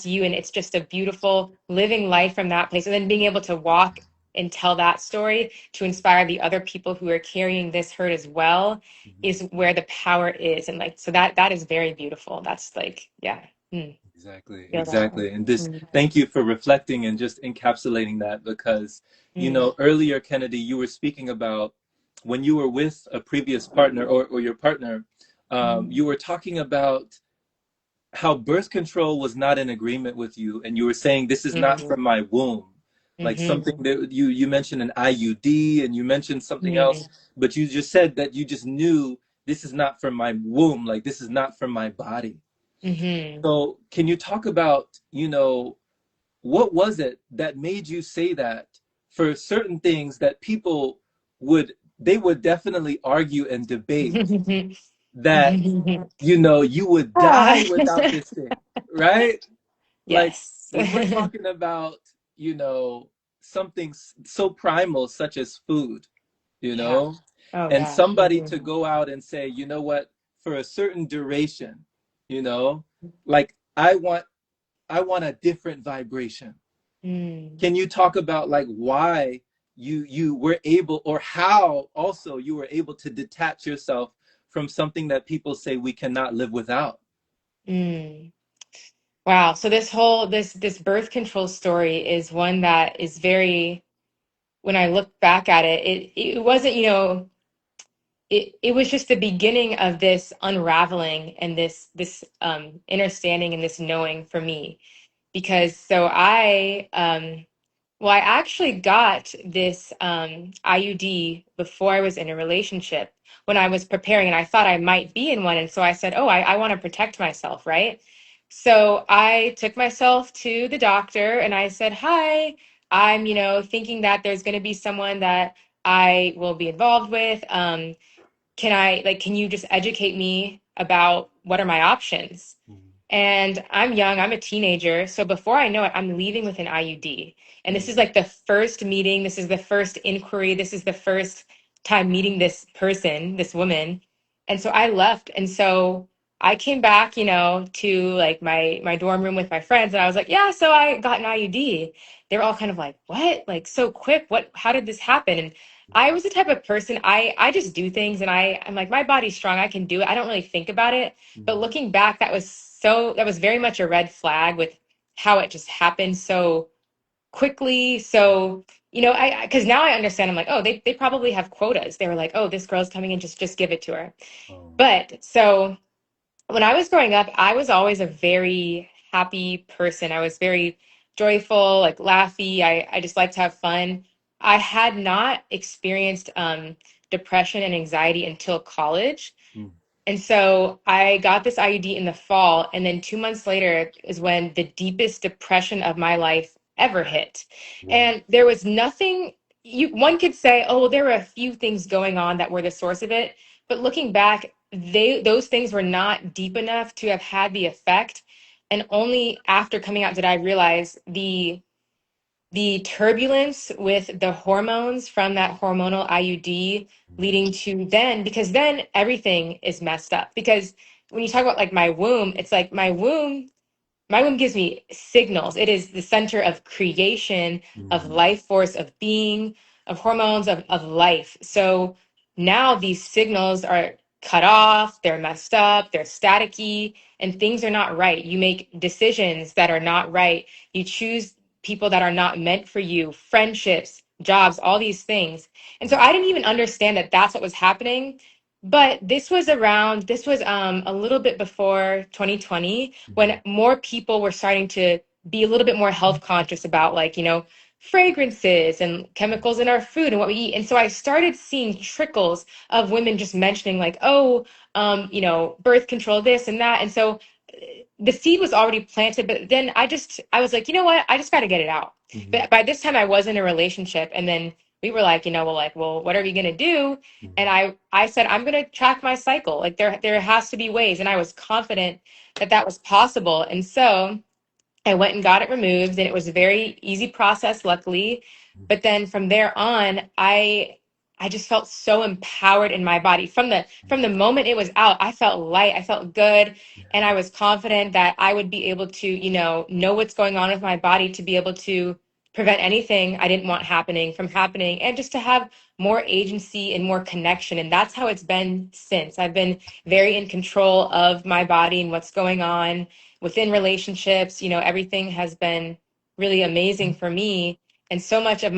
you. And it's just a beautiful living life from that place. And then being able to walk and tell that story to inspire the other people who are carrying this hurt as well Mhm. is where the power is. And like, so that is very beautiful. That's like, yeah. Exactly, Feel that way. exactly. And this, Mm, thank you for reflecting and just encapsulating that because, mm, earlier, Kennedy, you were speaking about when you were with a previous partner or your partner, mm, you were talking about how birth control was not in agreement with you. And you were saying, this is not mm, from my womb. Like something mhm, that you mentioned an IUD and you mentioned something else, mm, but you just said that you just knew this is not from my womb. Like this is not from my body. mhm. So, can you talk about, what was it that made you say that for certain things that people they would definitely argue and debate that, you would Ah. die without this thing, right? Like Yes. when we're talking about, you know, something so primal you as food, you Yeah. know, Oh and yeah. somebody to Mhm. go out and say, you know what, for a certain duration, you know, like I want a different vibration. Mm, Can you talk about like why you were able or how also you were able to detach yourself from something that people say we cannot live without? mm. Wow. So this birth control story is one that is very, when I look back at it, it wasn't, it was just the beginning of this unraveling and this understanding and this knowing for me. Because so I actually got this IUD before I was in a relationship when I was preparing, and I thought I might be in one. And so I said, oh, I want to protect myself, right? So I took myself to the doctor and I said, hi, I'm, thinking that there's going to be someone that I will be involved with. Can you just educate me about what are my options? Mhm. And I'm young, I'm a teenager. So before I know it, I'm leaving with an IUD. And this is Mhm. like the first meeting. This is the first inquiry. This is the first time meeting this person, this woman. And so I left. And so I came back, to like my dorm room with my friends. And I was like, yeah, so I got an IUD. They were all kind of like, what? Like so quick? How did this happen? And I was the type of person, I just do things and I'm like, my body's strong. I can do it. I don't really think about it. But Mhm. looking back, that was very much a red flag with how it just happened so quickly. So, because now I understand, I'm like, oh, they probably have quotas. They were like, oh, this girl's coming in, just give it to her. Oh. But so when I was growing up, I was always a very happy person. I was very joyful, like laughy. I just like to have fun. I had not experienced depression and anxiety until college. Mhm. And so I got this IUD in the fall, and then 2 months later is when the deepest depression of my life ever hit. Wow. And there was nothing one could say, oh, well, there were a few things going on that were the source of it. But looking back, those things were not deep enough to have had the effect. And only after coming out did I realize the turbulence with the hormones from that hormonal IUD Mhm. leading to then, because then everything is messed up. Because when you talk about like my womb, it's like my womb gives me signals. It is the center of creation, of Mhm. life force, of being, of hormones, of life. So now these signals are cut off, they're messed up, they're staticky, and things are not right. You make decisions that are not right. You choose people that are not meant for you, friendships, jobs, all these things. And so I didn't even understand that that's what was happening. But this was a little bit before 2020 when Mhm. more people were starting to be a little bit more health conscious about like, fragrances and chemicals in our food and what we eat. And so I started seeing trickles of women just mentioning like, oh, birth control, this and that. And so the seed was already planted, but then I was like, you know what? I just got to get it out. Mhm. But by this time I was in a relationship, and then we were like, well, what are we going to do? And Mhm. I said, I'm going to track my cycle. Like there has to be ways. And I was confident that that was possible. And so I went and got it removed, and it was a very easy process, luckily. But then from there on, I just felt so empowered in my body. From the moment it was out, I felt light, I felt good, and I was confident that I would be able to, know what's going on with my body to be able to prevent anything I didn't want happening from happening and just to have more agency and more connection. And that's how it's been since. I've been very in control of my body and what's going on within relationships. Everything has been really amazing for me. And so much of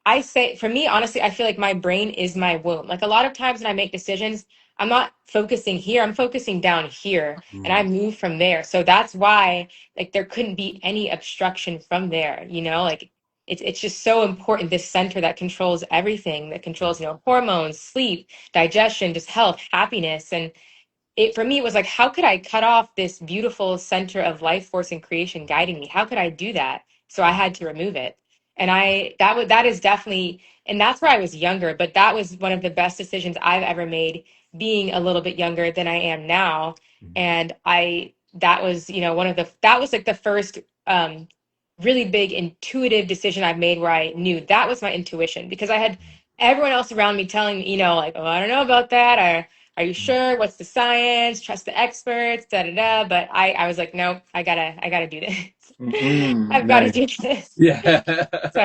I say, for me, honestly, I feel like my brain is my womb. Like a lot of times when I make decisions, I'm not focusing here, I'm focusing down here and I Mm, move from there. So that's why like there couldn't be any obstruction from there, like it's just so important, this center that controls everything, that controls, hormones, sleep, digestion, just health, happiness. And for me it was like, how could I cut off this beautiful center of life force and creation guiding me? How could I do that? So I had to remove it. And that is definitely, and that's where I was younger, but that was one of the best decisions I've ever made, being a little bit younger than I am now. And that was, that was like the first really big intuitive decision I've made, where I knew that was my intuition, because I had everyone else around me telling me, like, oh, I don't know about that. Are you sure? What's the science? Trust the experts, da da da. But I was like, nope, I gotta do this. I've got to nice. do this. Yeah. So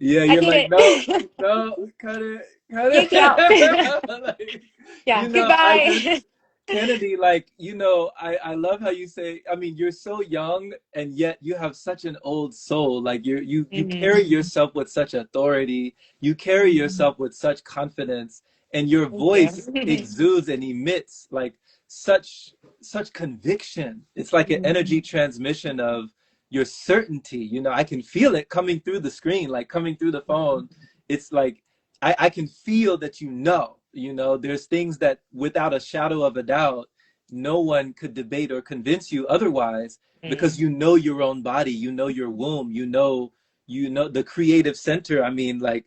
Yeah, I you're did like, no, it. no, cut it, cut Yank it out. it. Like, Yeah. I just, Goodbye. Kennedy, like, I love how you say, I mean, you're so young and yet you have such an old soul. Like you carry Mhm. yourself with such authority. You carry yourself with such confidence, and your Thank voice you. exudes and emits like such such conviction. It's like an energy transmission of your certainty. I can feel it coming through the screen, like coming through the phone. It's like I can feel that there's things that without a shadow of a doubt, no one could debate or convince you otherwise, because Mm. your own body, your womb, the creative center. I mean, like,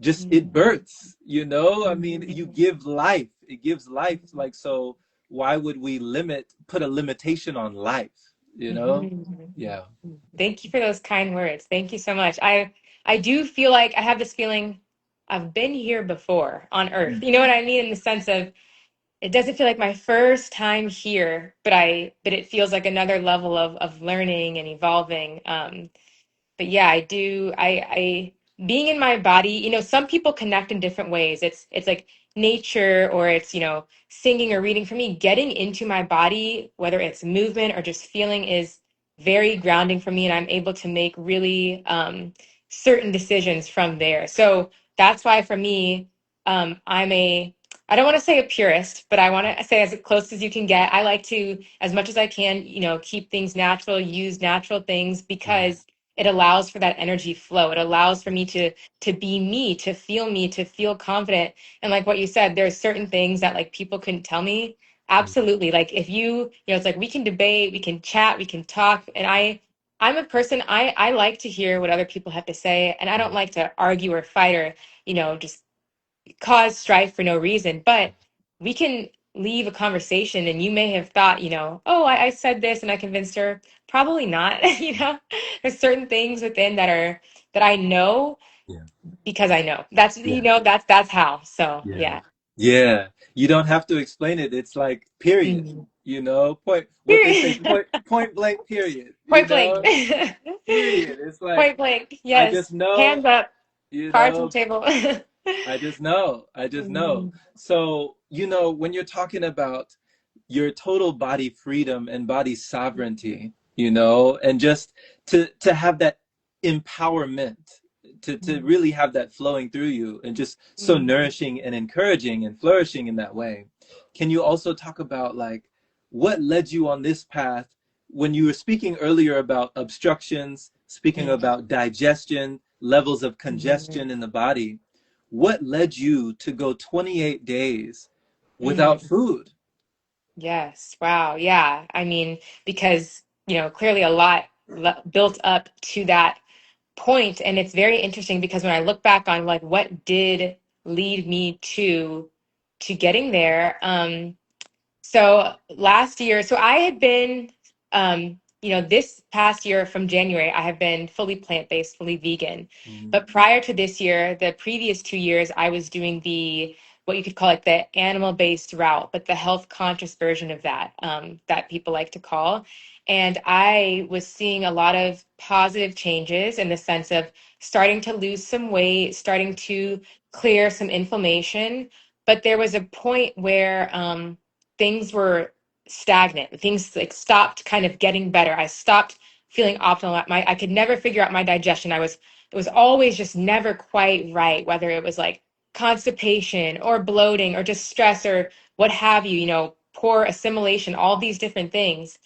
just it Mhm. births, I mean, you give life, it gives life. Like, so why would we put a limitation on life, Mhm. Yeah. Thank you for those kind words. Thank you so much. I do feel like I have this feeling I've been here before on Earth. You know what I mean? In the sense of, it doesn't feel like my first time here, but it feels like another level of learning and evolving. But yeah, I do. I being in my body, some people connect in different ways. It's like nature, or it's, singing or reading. For me, getting into my body, whether it's movement or just feeling, is very grounding for me, and I'm able to make really certain decisions from there. So that's why for me, I don't want to say a purist, but I want to say as close as you can get. I like to, as much as I can, keep things natural, use natural things, because it allows for that energy flow. It allows for me to be me, to feel confident. And like what you said, there's certain things that like people couldn't tell me. Absolutely. Like if it's like we can debate, we can chat, we can talk. And I'm a person, I like to hear what other people have to say. And I don't like to argue or fight or, just cause strife for no reason. But we can leave a conversation and you may have thought, oh, I said this and I convinced her. Probably not. There's certain things within that I know, Yeah. because I know. That's, Yeah. that's how. So Yeah. yeah. Yeah. You don't have to explain it. It's like, period. Mhm. What they say, point blank, period. Point blank. Period. It's like, Point blank. I Yes. just know, Hands up. you Cards on the know, table. I just know. I just know. Mhm. So, when you're talking about your total body freedom and body sovereignty, and just to have that empowerment, to really have that flowing through you, and just so Mhm. nourishing and encouraging and flourishing in that way. Can you also talk about, like, what led you on this path when you were speaking earlier about obstructions, speaking Mhm. about digestion, levels of Mhm. congestion in the body? What led you to go 28 days without Mhm. food? Yes. Wow. Yeah. I mean, because, clearly a lot built up to that point. And it's very interesting because when I look back on like what did lead me to getting there. So last year, so I had been this past year from January, I have been fully plant-based, fully vegan. Mm. But prior to this year, the previous 2 years, I was doing what you could call it the animal-based route, but the health conscious version of that, that people like to call. And I was seeing a lot of positive changes in the sense of starting to lose some weight, starting to clear some inflammation. But there was a point where things were stagnant. Things like stopped kind of getting better. I stopped feeling optimal. I could never figure out my digestion. It was always just never quite right, whether it was like constipation or bloating or just stress or what have you, poor assimilation, all these different things.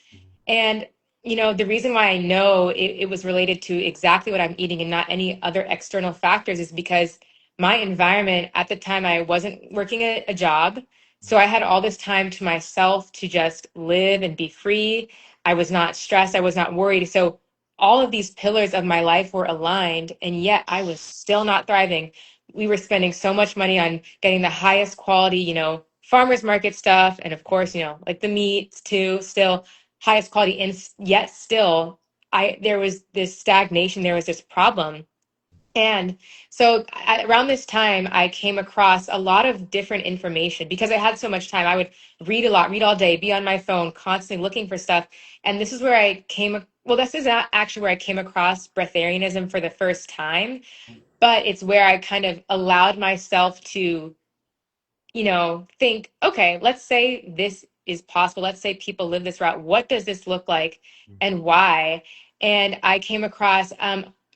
And, the reason why I know it was related to exactly what I'm eating and not any other external factors is because my environment at the time, I wasn't working a job. So I had all this time to myself to just live and be free. I was not stressed. I was not worried. So all of these pillars of my life were aligned, and yet I was still not thriving. We were spending so much money on getting the highest quality, farmers market stuff. And of course, like the meats too, still highest quality, and yet still there was this stagnation, there was this problem. And so around this time I came across a lot of different information because I had so much time. I would read a lot, read all day, be on my phone constantly looking for stuff. And this is where this is actually where I came across breatharianism for the first time, but it's where I kind of allowed myself to think, okay, let's say this is possible. Let's say people live this route. What does this look like and why? And I came across,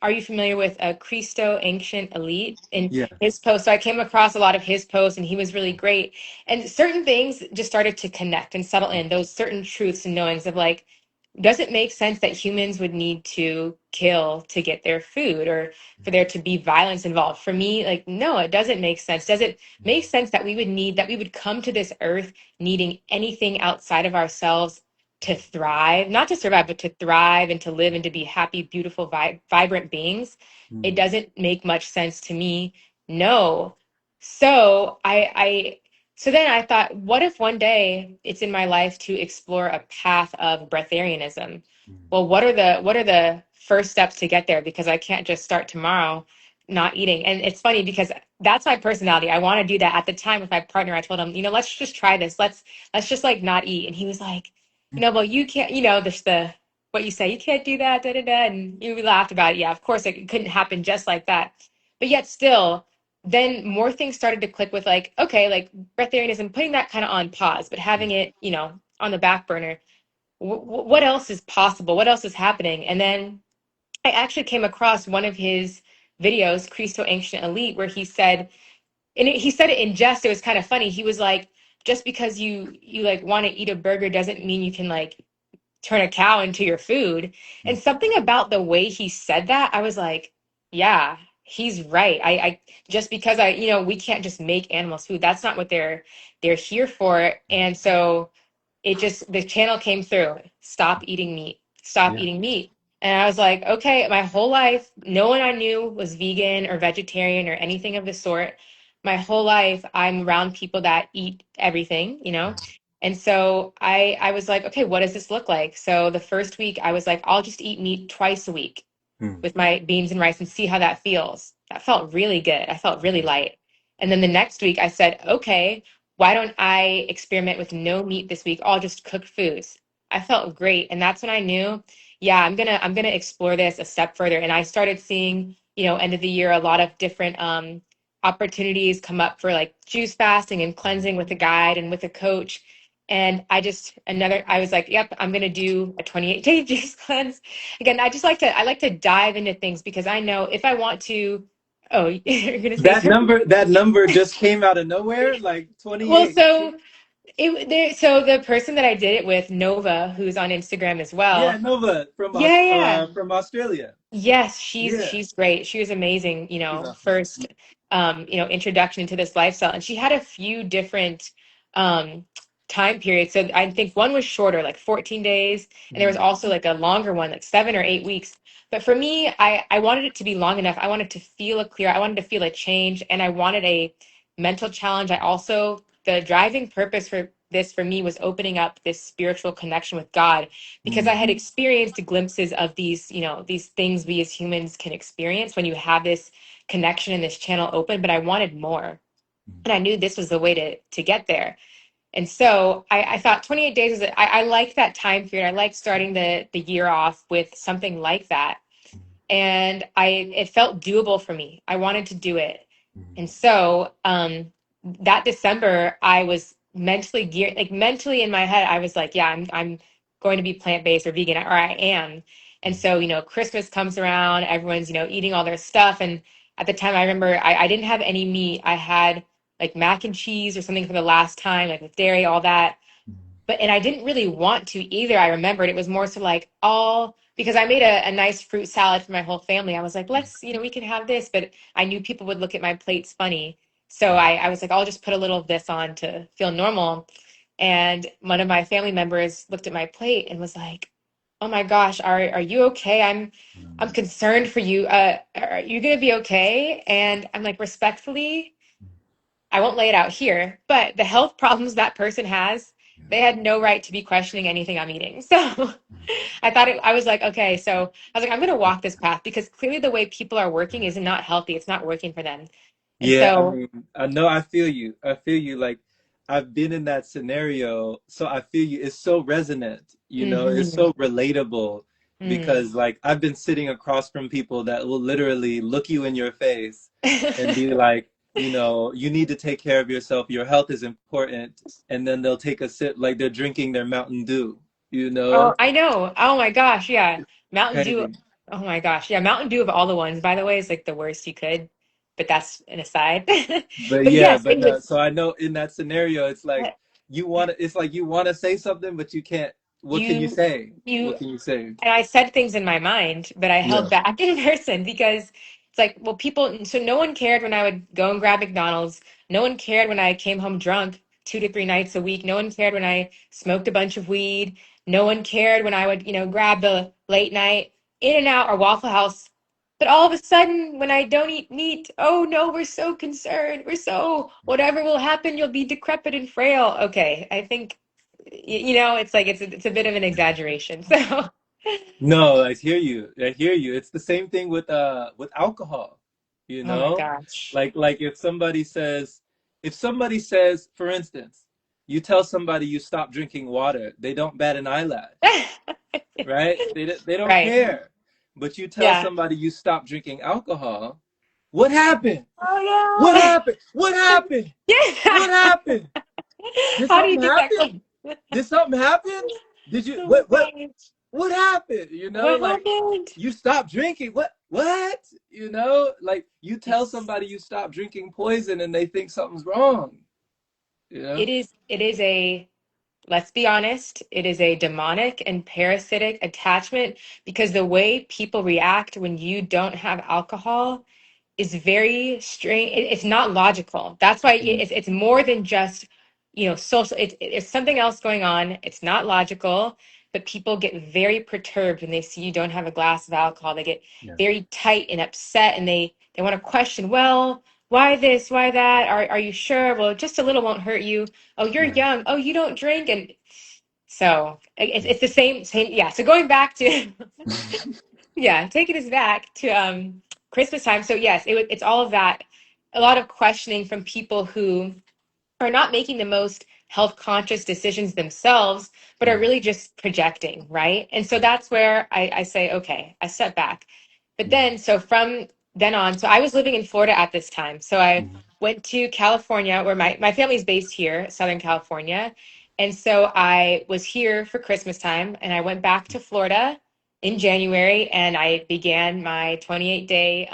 are you familiar with Cristo Ancient Elite in Yeah. his post? So I came across a lot of his posts and he was really great. And certain things just started to connect and settle in, those certain truths and knowings of like, does it make sense that humans would need to kill to get their food or for there to be violence involved? For me, like, no, it doesn't make sense. Does it make sense that we would come to this earth needing anything outside of ourselves to thrive, not to survive, but to thrive and to live and to be happy, beautiful, vibrant beings? It Mm. doesn't make much sense to me. No. So so then I thought, what if one day it's in my life to explore a path of breatharianism? Well, what are the first steps to get there? Because I can't just start tomorrow not eating. And it's funny because that's my personality. I want to do that. At the time with my partner, I told him, let's just try this. Let's just like not eat. And he was like, well, you can't, there's the what you say, you can't do that, da da da. And we laughed about it. Yeah, of course it couldn't happen just like that. But yet still, then more things started to click with like, okay, like breatharianism, putting that kind of on pause, but having it, on the back burner. What else is possible? What else is happening? And then I actually came across one of his videos, Cristo Ancient Elite, where he said, he said it in jest. It was kind of funny. He was like, just because you like want to eat a burger doesn't mean you can like turn a cow into your food. And something about the way he said that, I was like, yeah, he's right. I just because we can't just make animals food. That's not what they're here for. And so the channel came through, stop eating meat, stop Yeah. eating meat. And I was like, okay, my whole life, no one I knew was vegan or vegetarian or anything of the sort. My whole life, I'm around people that eat everything. And so I was like, okay, what does this look like? So the first week I was like, I'll just eat meat twice a week Mm. with my beans and rice and see how that feels. That felt really good. I felt really light. And then the next week I said, okay, why don't I experiment with no meat this week? I'll just cook foods. I felt great. And that's when I knew, yeah, I'm gonna explore this a step further. And I started seeing, end of the year, a lot of different opportunities come up for like juice fasting and cleansing with a guide and with a coach. And I was like, yep, I'm gonna do a 28-day juice cleanse. Again, I like to dive into things because I know if I want to, oh, you're gonna say something? That number just came out of nowhere, like Well, 28. so the person that I did it with, Nova, who's on Instagram as Yeah, well. Nova Yeah, yeah. from Australia. Yes, Yeah. she's great. She was amazing, She's awesome. first introduction into this lifestyle. And she had a few different um time periods. So I think one was shorter, like 14 days, and there was Mm. also like a longer one, like 7 or 8 weeks. But for me, I wanted it to be long enough. I wanted to feel I wanted to feel a change, and I wanted a mental challenge. The driving purpose for this for me was opening up this spiritual connection with God, because I Mm, had experienced glimpses of these, these things we as humans can experience when you have this connection and this channel open, but I wanted more. mm, And I knew this was the way to get there. And so I thought 28 days is, I like that time period. I like starting the year off with something like that. And it felt doable for me. I wanted to do it. And mm, so that December, I was mentally geared, like mentally in my head, I was like, yeah, I'm going to be plant-based or vegan, or I am. And mm, so, Christmas comes around, everyone's, eating all their stuff. And at the time, I remember I didn't have any meat. I had like mac and cheese or something for the last time, like with dairy, all that. But and I didn't really want to either. I remembered it was more so like all because I made a nice fruit salad for my whole family. I was like, let's, we can have this, but I knew people would look at my plates funny. So mm, I was like, I'll just put a little of this on to feel normal. And one of my family members looked at my plate and was like, "Oh my gosh, are you okay? I'm mm, concerned for you. Are you gonna be okay?" And I'm like, respectfully, I won't lay it out here, but the health problems that person has, they had no right to be questioning anything I'm eating. So I was like, okay, so I was like, I'm going to walk this path because clearly the way people are working is not healthy. It's not working for them. And Yeah, I so, mean, I know I feel you. I feel you. Like I've been in that scenario, so I feel you. It's so resonant, it's mhm, so relatable mm. because like I've been sitting across from people that will literally look you in your face and be like, you need to take care of yourself. Your health is important. And then they'll take a sip like they're drinking their Mountain Dew, you Oh, know? I know. Oh my gosh, yeah. Mountain Dew. Crazy. Oh my gosh. Yeah, Mountain Dew of all the ones, by the way, is like the worst you could, but that's an aside. But But yeah, yes, but it no, was so I know in that scenario, it's like it's like you want to say something, but you can't. What can you you say? you What can you say? and I said things in my mind, but I held Yeah. back in person because it's like, well, people, so no one cared when I would go and grab McDonald's. No one cared when I came home drunk 2 to 3 nights a week. No one cared when I smoked a bunch of weed. No one cared when I would, grab the late night In and Out or Waffle House. But all of a sudden, when I don't eat meat, oh no, we're so concerned. We're so, whatever will happen, you'll be decrepit and frail. Okay, I think, it's like it's a bit of an exaggeration. So. No, I hear you. I hear you. It's the same thing with alcohol, you Oh my know? gosh. Like if somebody says, for instance, you tell somebody you stop drinking water, they don't bat an eyelash, right? They don't Right. care. But you tell Yeah. somebody you stop drinking alcohol, what happened? What Oh happened? What happened? no. What Yeah. happened? Did How do you something think that happen? goes? Did something happen? Did you Oh my gosh. what happened? What Like happened? you stopped drinking. What? Like you tell It's somebody you stop drinking poison and they think something's wrong, you know? it is a, let's be honest, it is a demonic and parasitic attachment because the way people react when you don't have alcohol is very strange. It's not logical. That's why Mm, it's more than just, social. It's something else going on. It's not logical, but people get very perturbed when they see you don't have a glass of alcohol. They get yeah. very tight and upset, and they want to question. Well, why this? Why that? Are you sure? Well, just a little won't hurt you. Oh, you're Right. young. Oh, you don't drink, and so Mm. it's the same. Yeah. So going back to yeah, taking us back to Christmas time. So yes, it's all of that. A lot of questioning from people who are not making the most health conscious decisions themselves, but are Mm, really just projecting, right? And so that's where I say, okay, I step back. But mm, then, so from then on, so I was living in Florida at this time. So I mm, went to California, where my family's based here, Southern California. And so I was here for Christmas time, and I went back to Florida in January, and I began my 28-day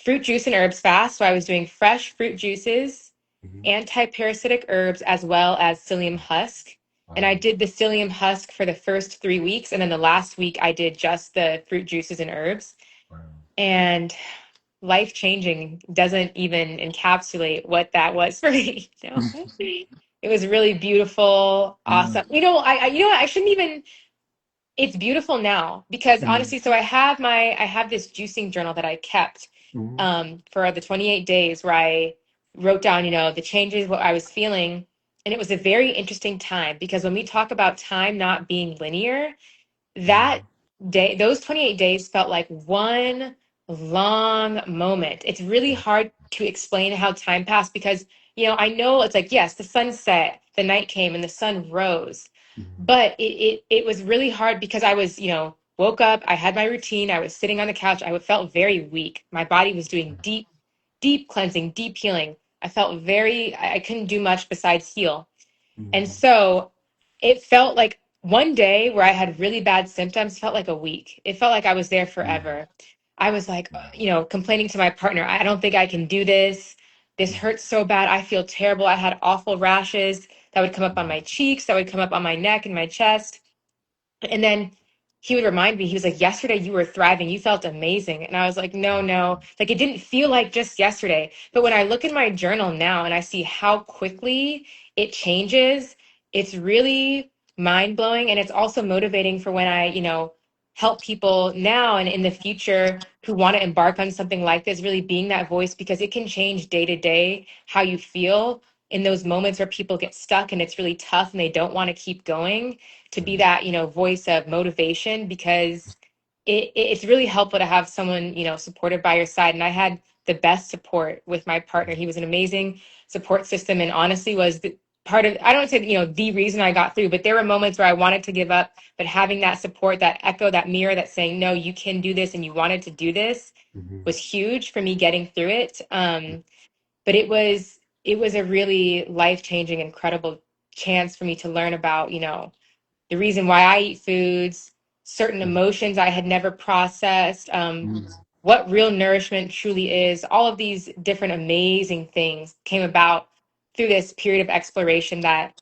fruit juice and herbs fast. So I was doing fresh fruit juices, mhm. anti-parasitic herbs, as well as psyllium husk. And I Wow. did the psyllium husk for the first 3 weeks. And then the last week, I did just the fruit juices and herbs. Wow. And life changing doesn't even encapsulate what that was for me. It was really beautiful, Yeah. awesome. I shouldn't even, it's beautiful now because Mm, honestly, so I have this juicing journal that I kept mhm, for the 28 days where I wrote down, the changes, what I was feeling. And it was a very interesting time because when we talk about time not being linear, that Mm, day, those 28 days felt like one long moment. It's really hard to explain how time passed because, I know it's like, yes, the sun set, the night came, and the sun rose. mm, But it was really hard because I was, woke up, I had my routine, I was sitting on the couch, I felt very weak. My body was doing deep, deep cleansing, deep healing. I felt I couldn't do much besides heal. And mm, so it felt like one day where I had really bad symptoms felt like a week. It felt like I was there mm, forever. I was like, wow. complaining to my partner, I don't think I can do this. This Mm, hurts so bad. I feel terrible. I had awful rashes that would come up on mm, my cheeks, that would come up on my neck and my chest. And then he would remind me, he was like, yesterday you were thriving. You felt amazing. And I was like, no, no. Like it didn't feel like just yesterday. But when I look in my journal now and I see how quickly it changes, it's really mind blowing. And it's also motivating for when I, help people now and in the future who want to embark on something like this, really being that voice because it can change day to day how you feel in those moments where people get stuck and it's really tough and they don't want to keep going to be mm, that voice of motivation because it's really helpful to have someone supported by your side. And I had the best support with my partner. He was an amazing support system and honestly was part of, I don't say the reason I got through, but there were moments where I wanted to give up, but having that support, that echo, that mirror, that saying no, you can do this and you wanted to do this mhm, was huge for me getting through it. But it was a really life-changing, incredible chance for me to learn about the reason why I eat foods, certain mm, emotions I had never processed, mm, what real nourishment truly is. All of these different amazing things came about through this period of exploration that,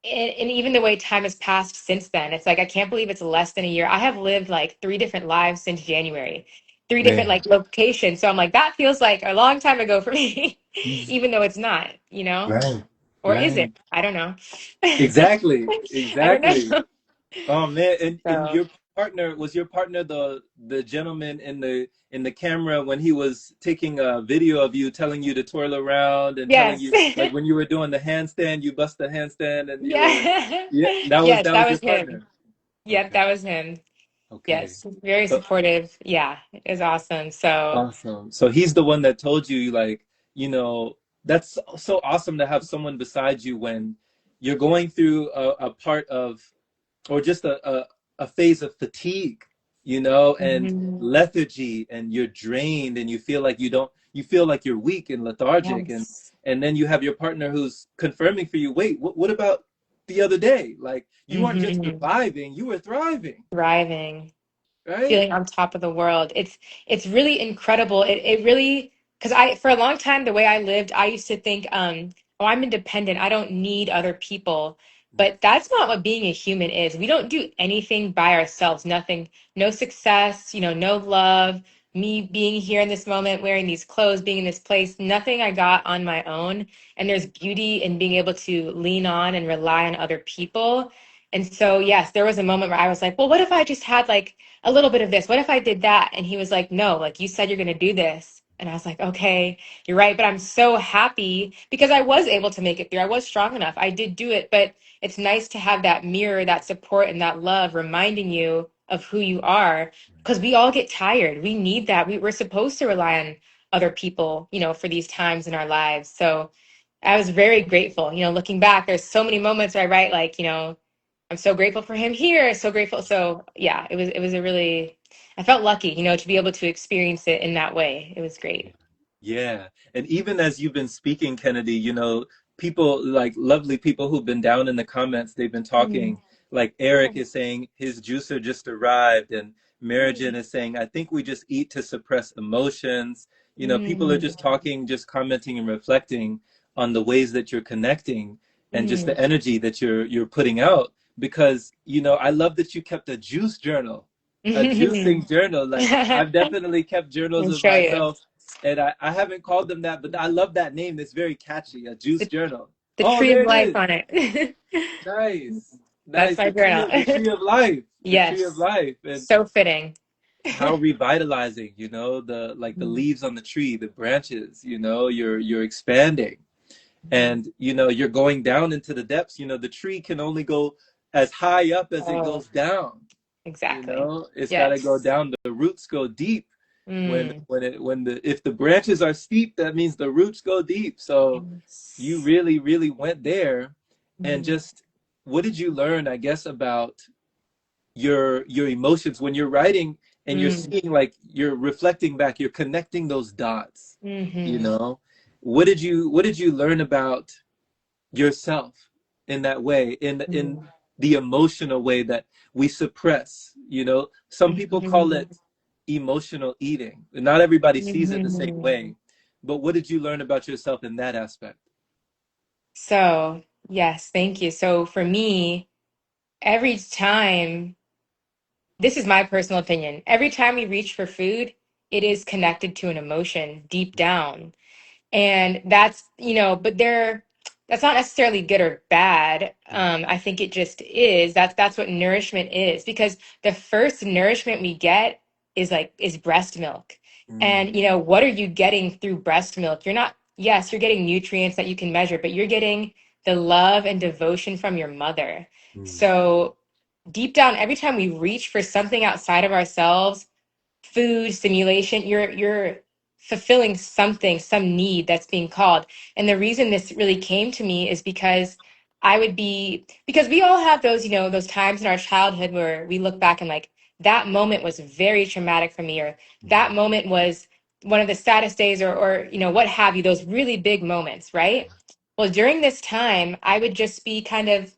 and even the way time has passed since then, it's like, I can't believe it's less than a year. I have lived like three different lives since January, three different man. like locations. So I'm like, that feels like a long time ago for me, Mm, even though it's not. right, Or is it? right. I don't know. Exactly, I don't exactly. know. Oh man, and So your partner was your partner the gentleman in the camera when he was taking a video of you telling you to twirl around and telling yes. you like when you were doing the handstand, you bust the handstand and you were Yeah. yeah, Yes, that that was was your him. partner. Yep, Okay. that was him. Okay. Yes. Very So supportive. Yeah, it was awesome. So, awesome. So he's the one that told you like, that's so awesome to have someone beside you when you're going through a part of or just a phase of fatigue, and mhm. lethargy, and you're drained and you feel like you're weak and lethargic. And Yes. then you have your partner who's confirming for you, wait, what about the other day? Like you weren't just Hmm. surviving, you were thriving, Thriving. right? Feeling on top of the world. It's really incredible. It really because I for a long time the way I lived, I used to think, oh, I'm independent. I don't need other people. But that's not what being a human is. We don't do anything by ourselves. Nothing, no success, no love, me being here in this moment, wearing these clothes, being in this place, nothing I got on my own. And there's beauty in being able to lean on and rely on other people. And so, yes, there was a moment where I was like, well, what if I just had like a little bit of this. What if I did that? And he was like, no, like you said, you're going to do this. And I was like, okay, you're right. But I'm so happy because I was able to make it through. I was strong enough. I did do it. But it's nice to have that mirror, that support, and that love reminding you of who you are because we all get tired. We need that. We're supposed to rely on other people, for these times in our lives. So I was very grateful. Looking back, there's so many moments where I write like, I'm so grateful for him here. So grateful. So yeah, it was a really I felt lucky, to be able to experience it in that way. It was great. Yeah. And even as you've been speaking, Kennedy, people like lovely people who've been down in the comments, they've been Mm, talking. Like Eric is saying his juicer just arrived, and Marijan is saying, I think we just eat to suppress emotions. People are mm, just talking, just commenting and reflecting on the ways that you're connecting and just the mm. energy that you're putting out. Because, I love that you kept a juice journal, a juicing journal. Like I've definitely kept journals I'll of show you myself and I haven't called them that, but I love that name. It's very catchy, a juice the, journal. the Oh, tree of there it life is. on it. Nice. That's Nice. my journal. The tree of life. The tree of Yes, life. And so fitting. how revitalizing, the like the Mm, leaves on the tree, the branches, you're expanding. and you're going down into the depths. The tree can only go as high up as it Oh, goes down. exactly. It's got to go Yes. down. The roots go deep. when Mm. when it when the if the branches are steep, that means the roots go deep. So you Yes. really, really went there. And Mm. just, what did you learn, I guess, about your emotions when you're writing, and you're Mm. seeing, like, you're reflecting back, you're connecting those dots, you Mm-hmm. know what did you learn about yourself in that way, in Mm. the emotional way that we suppress? Some people call Mhm. it emotional eating. Not everybody sees it the same Mhm. way, but what did you learn about yourself in that aspect? So, yes, thank you. So for me, every time, this is my personal opinion, every time we reach for food, it is connected to an emotion deep down. And that's, but that's not necessarily good or bad. I think it just is. That's what nourishment is, because the first nourishment we get is breast milk. Mm, And what are you getting through breast milk? You're not, yes, you're getting nutrients that you can measure, but you're getting the love and devotion from your mother. mm, So deep down, every time we reach for something outside of ourselves, food, stimulation, you're fulfilling something, some need that's being called. And the reason this really came to me is because we all have those, those times in our childhood where we look back and like, that moment was very traumatic for me, or that mm, moment was one of the saddest days, or what have you, those really big moments, right? Well, during this time, I would just be kind of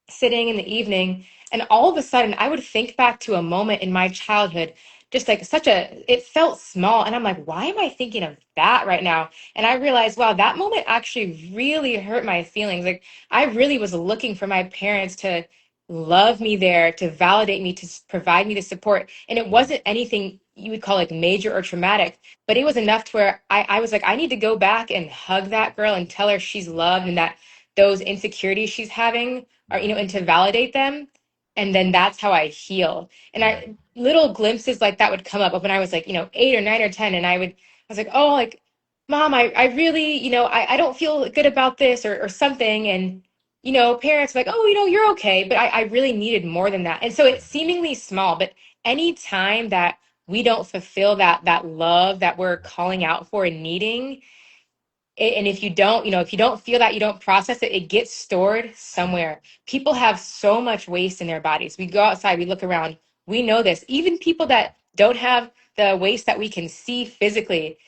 sitting in the evening, and all of a sudden I would think back to a moment in my childhood, just like it felt small, and I'm like, why am I thinking of that right now? And I realized, wow, that moment actually really hurt my feelings. Like, I really was looking for my parents to love me there, to validate me, to provide me the support, and it mm, wasn't anything you would call like major or traumatic, but it was enough to where I was like, I need to go back and hug that girl and tell her she's loved, and that those insecurities she's having are, and to validate them. And then that's how I heal. And mm, I little glimpses like that would come up when I was like, 8 or 9 or 10. And I was like, oh, like, mom, I really, I don't feel good about this, or something. And, parents were like, oh, you're okay. But I really needed more than that. And so it's seemingly small, but any time that we don't fulfill that love that we're calling out for and needing, and if you don't, if you don't feel that, you don't process it, it gets stored somewhere. People have so much waste in their bodies. We go outside, we look around, we know this. Even people that don't have the waste that we can see physically,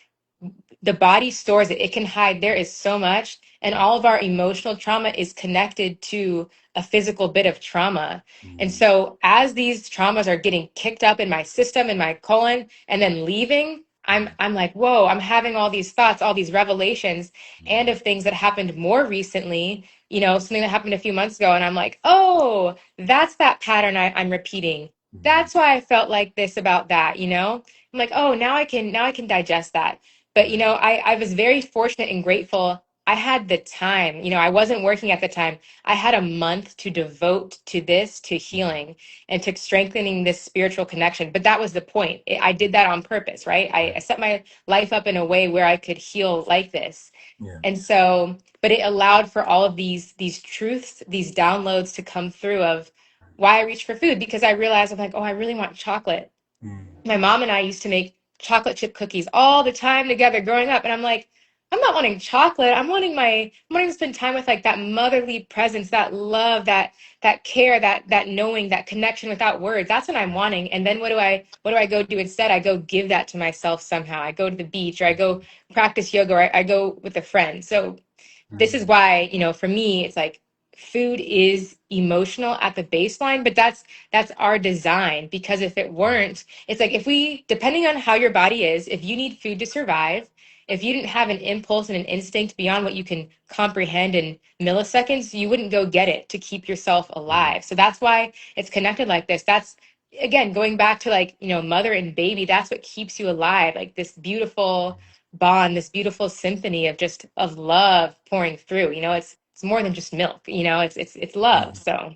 the body stores it. It can hide. There is so much. And all of our emotional trauma is connected to a physical bit of trauma. And mm, so as these traumas are getting kicked up in my system, in my colon, and then leaving, I'm like, whoa, I'm having all these thoughts, all these revelations, and of things that happened more recently, something that happened a few months ago. And I'm like, oh, that's that pattern I'm repeating. mm, That's why I felt like this about that. I'm like, oh, now I can digest that. But I was very fortunate and grateful. I had the time. I wasn't working at the time. I had a month to devote to this, to healing, and to strengthening this spiritual connection. But that was the point. I did that on purpose, right? I set my life up in a way where I could heal like this. yeah. And so, but it allowed for all of these truths, these downloads to come through of why I reached for food, because I realized I'm like, oh, I really want chocolate. Mm, My mom and I used to make chocolate chip cookies all the time together growing up. And I'm like, I'm not wanting chocolate. I'm wanting to spend time with like that motherly presence, that love, that care, that knowing, that connection without words. That's what I'm wanting. And then what do I go do instead? I go give that to myself somehow. I go to the beach, or I go practice yoga, or I go with a friend. So this is mm, why, for me, it's like food is emotional at the baseline, but that's our design. Because if it weren't, it's like, if we, depending on how your body is, if you need food to survive, if you didn't have an impulse and an instinct beyond what you can comprehend in milliseconds, you wouldn't go get it to keep yourself mm, alive. So that's why it's connected like this. That's, again, going back to like, mother and baby, that's what keeps you alive. Like this beautiful bond, this beautiful symphony of just of love pouring through. It's more than just milk. It's love. mm. So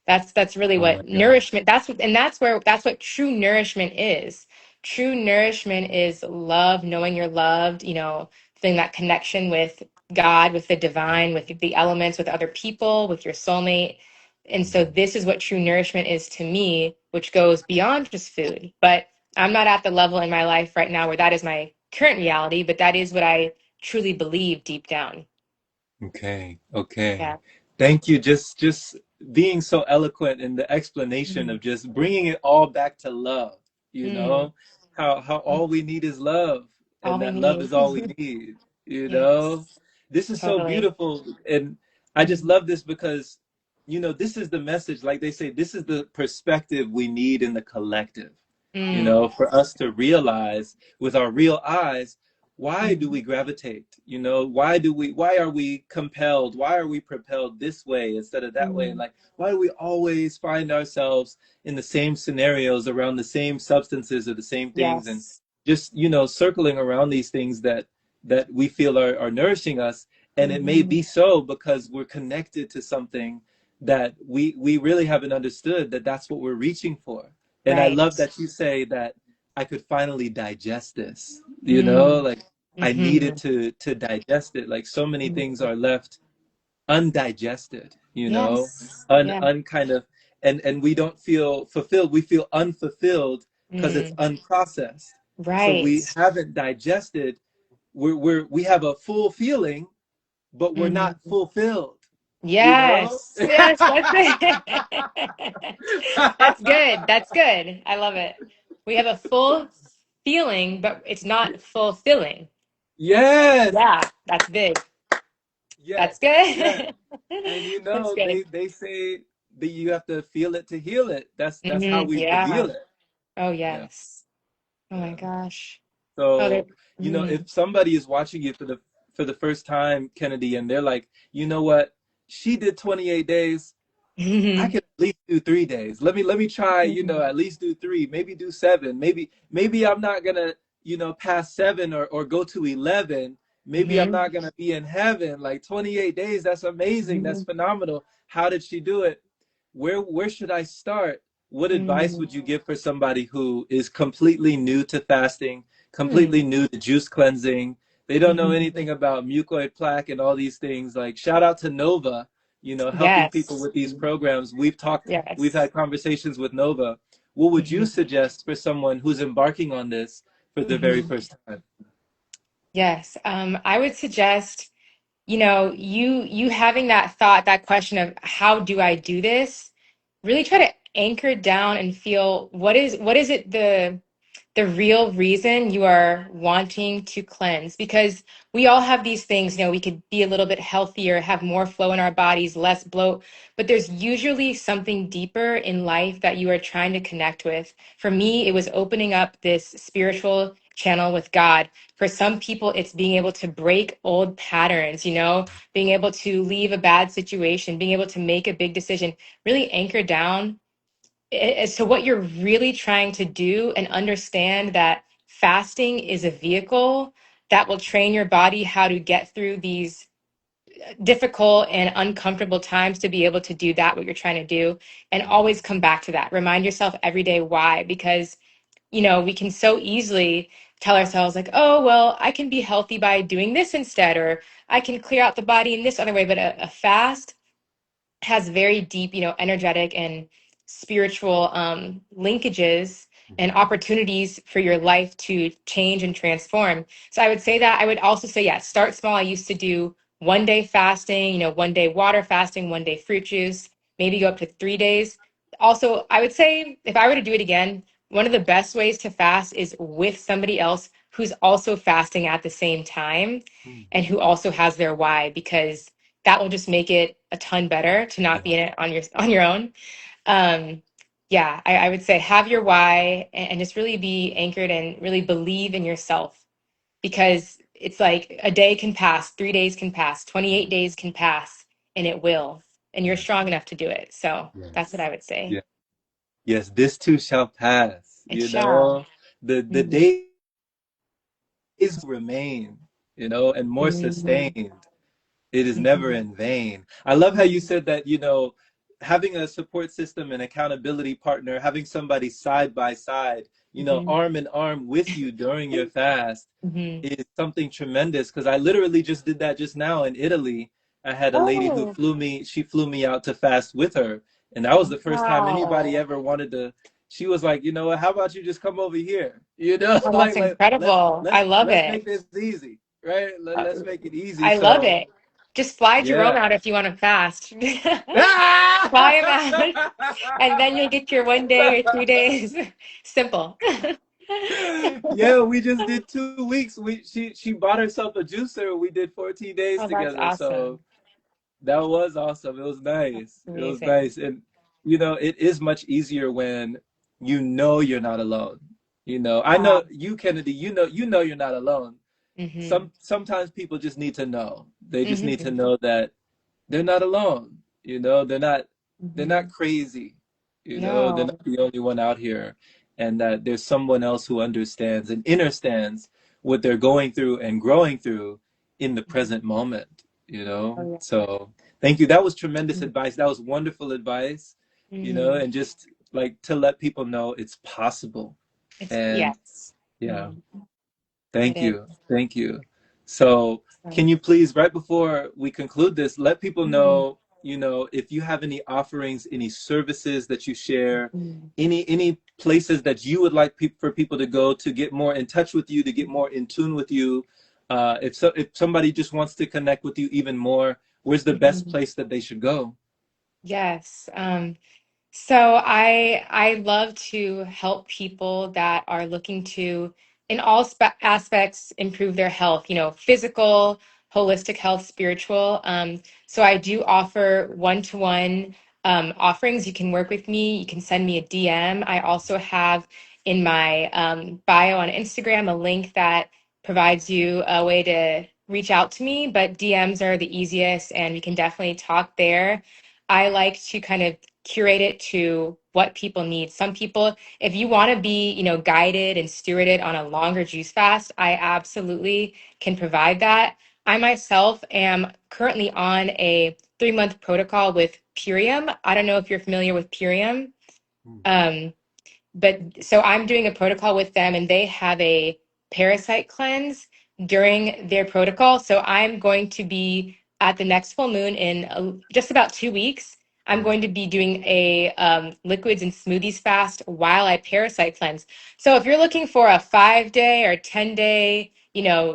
that's really Oh my what God. nourishment. That's what true nourishment is. True nourishment is love, knowing you're loved. Feeling that connection with God, with the divine, with the elements, with other people, with your soulmate. And so this is what true nourishment is to me, which goes beyond just food. But I'm not at the level in my life right now where that is my current reality, but that is what I truly believe deep down. Okay, okay. Yeah. Thank you. Just being so eloquent in the explanation Mm, of just bringing it all back to love, you mm, know? How all we need is love, all and we that love need. is all we need, you know? Yes, This is so totally. beautiful, and I just Mhm. love this because, this is the message, like they say, this is the perspective we need in the collective, Mm, for us to realize with our real eyes, why do mhm. we gravitate? Why are we compelled? Why are we propelled this way instead of that way? And Mm. like, why do we always find ourselves in the same scenarios around the same substances or the same things, and Yes. just, circling around these things that we feel are nourishing us. And it may Hmm. be so because we're connected to something that we really haven't understood, that that's what we're reaching for. And I Right. love that you say that I could finally digest this, Mm. like I needed Hmm. to digest it. Like so many things are left undigested, Yes. Yeah. unkind of, and we don't feel fulfilled. We feel unfulfilled because it's Mm. unprocessed. So Right. we haven't digested. We have a full feeling, but we're not Hmm. fulfilled, you know? Yes. Yes, that's it. That's good. That's good. I love it. We have a full feeling, but it's not fulfilling. Yes, Yeah, that's big. yes, That's yes. good. And That's they good. they say that you have to feel it to heal it. That's how Hmm. we Yeah. reveal it. Oh, Yeah, yes. Oh my yeah. gosh. Oh, there. So, Mm. if somebody is watching you for the first time, Kennedy, and they're like, you know what, she did 28 days. I Hmm. could at least do 3 days. Let me try, at least do three, maybe do seven. Maybe I'm not gonna, pass seven or go to 11. Maybe I'm Hmm. not gonna be in heaven. Like 28 days, that's amazing. That's Hmm. phenomenal. How did she do it? Where should I start? What advice Hmm. would you give for somebody who is completely new to fasting, completely Hmm. new to juice cleansing? They don't know Hmm. anything about mucoid plaque and all these things. Like shout out to Nova, helping people Yes. with these programs. We've Yes. had conversations with Nova. What would you Hmm. suggest for someone who's embarking on this for the very Hmm. first time? Yes. I would suggest, you having that thought, that question of how do I do this? Really try to anchor down and feel what is it the real reason you are wanting to cleanse, because we all have these things, we could be a little bit healthier, have more flow in our bodies, less bloat, but there's usually something deeper in life that you are trying to connect with. For me, it was opening up this spiritual channel with God. For some people, it's being able to break old patterns, being able to leave a bad situation, being able to make a big decision, really anchor down as to what you're really trying to do, and understand that fasting is a vehicle that will train your body how to get through these difficult and uncomfortable times to be able to do that what you're trying to do, and always come back to that. Remind yourself every day why, because we can so easily tell ourselves like, oh well, I can be healthy by doing this instead, or I can clear out the body in this other way. But a fast has very deep, energetic and spiritual linkages and opportunities for your life to change and transform. So I would say that. I would also say, yeah, start small. I used to do 1 day fasting, 1 day water fasting, 1 day fruit juice, maybe go up to 3 days. Also, I would say if I were to do it again, one of the best ways to fast is with somebody else who's also fasting at the same time Hmm. and who also has their why, because that will just make it a ton better to not Yeah. be in it on your own. Um, yeah, I would say have your why, and just really be anchored and really believe in yourself, because it's like a day can pass, 3 days can pass, 28 days can pass, and it will, and you're Yes. strong enough to do it. So that's what Yes. I would say. Yes. Yes. This too shall pass. It shall. The Mhm. days remain. And more Mhm. sustained. It is never Mhm. in vain. I love how you said that, having a support system and accountability partner, having somebody side by side, Hmm. arm in arm with you during your fast Hmm. is something tremendous. Because I literally just did that just now in Italy. I had a lady who Oh, she flew me out to fast with her. And that was the first time anybody wow. ever wanted to. She was like, you know what, how about you just come over here? You know, Oh, that's like incredible. I love let's it. make this easy, right? Uh, Let's make it easy. I love So it. Just fly Jerome yeah. out if you want to fast. Fly him out, Ah! and then you'll get your 1 day or 2 days. Simple. Yeah, we just did 2 weeks. She bought herself a juicer. We did 14 days Oh, that's together. So awesome. that was awesome. It was nice. It was Amazing. nice. And it is much easier when you're not alone. I Wow. know you, Kennedy, you know you're not alone. Hmm. Sometimes people just need to know. They just need to Hmm. know that they're not alone. They're not Hmm. crazy. They're No. not the only one out here, and that there's someone else who understands and understands what they're going through and growing through in the Mhm. present moment. Oh, yeah. So thank you. That was tremendous advice. That was wonderful advice. Hmm. And just like to let people know it's possible. It's And yes. yeah. Mhm. It Thank is. you. Thank you. So, can So, you please, right before we conclude this, let people mhm. know, if you have any offerings, any services that you share, Mhm. any places that you would like for people to go to get more in touch with you, to get more in tune with you. If somebody just wants to connect with you even more, where's the best Mhm. place that they should go? Yes. So I love to help people that are looking to, in all aspects, improve their health, physical, holistic health, spiritual. So I do offer one-to-one offerings. You can work with me. You can send me a DM. I also have in my bio on Instagram a link that provides you a way to reach out to me, but DMs are the easiest, and we can definitely talk there. I like to kind of curate it to what people need. Some people, if you want to be, guided and stewarded on a longer juice fast, I absolutely can provide that. I myself am currently on a 3-month protocol with Purium. I don't know if you're familiar with Purium. Um, but so I'm doing a protocol with them, and they have a parasite cleanse during their protocol. So I'm going to be at the next full moon in just about 2 weeks. I'm going to be doing a liquids and smoothies fast while I parasite cleanse. So if you're looking for a 5 day or 10 day,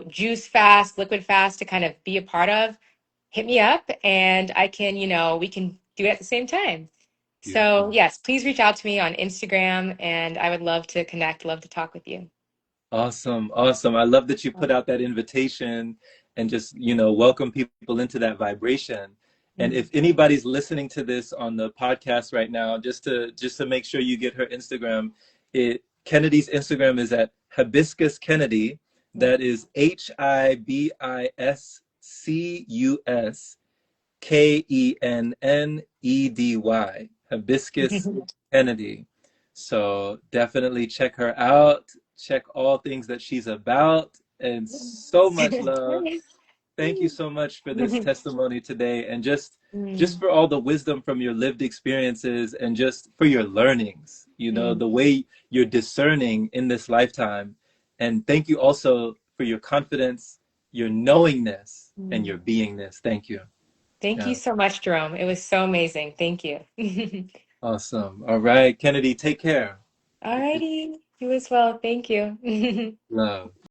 juice fast, liquid fast to kind of be a part of, hit me up and we can do it at the same time. So, Beautiful. yes, please reach out to me on Instagram and I would love to connect, love to talk with you. Awesome, awesome. I love that you put out that invitation and just, welcome people into that vibration. And Mm. if anybody's listening to this on the podcast right now, just to make sure you get her Instagram, Kennedy's Instagram is at Hibiscus Kennedy. Yeah. That is Hibiscus Hibiscus Kennedy. So definitely check her out. Check all things that she's about. And so much love. Thank you so much for this testimony today, and just Mm, for all the wisdom from your lived experiences, and just for your learnings, mm, the way you're discerning in this lifetime. And thank you also for your confidence, your knowingness, and your mm. beingness. Thank you. Thank you Yeah. so much, Jerome. It was so amazing. Thank you. Awesome. All right, Kennedy, take care. All righty. You as well. Thank you. Love.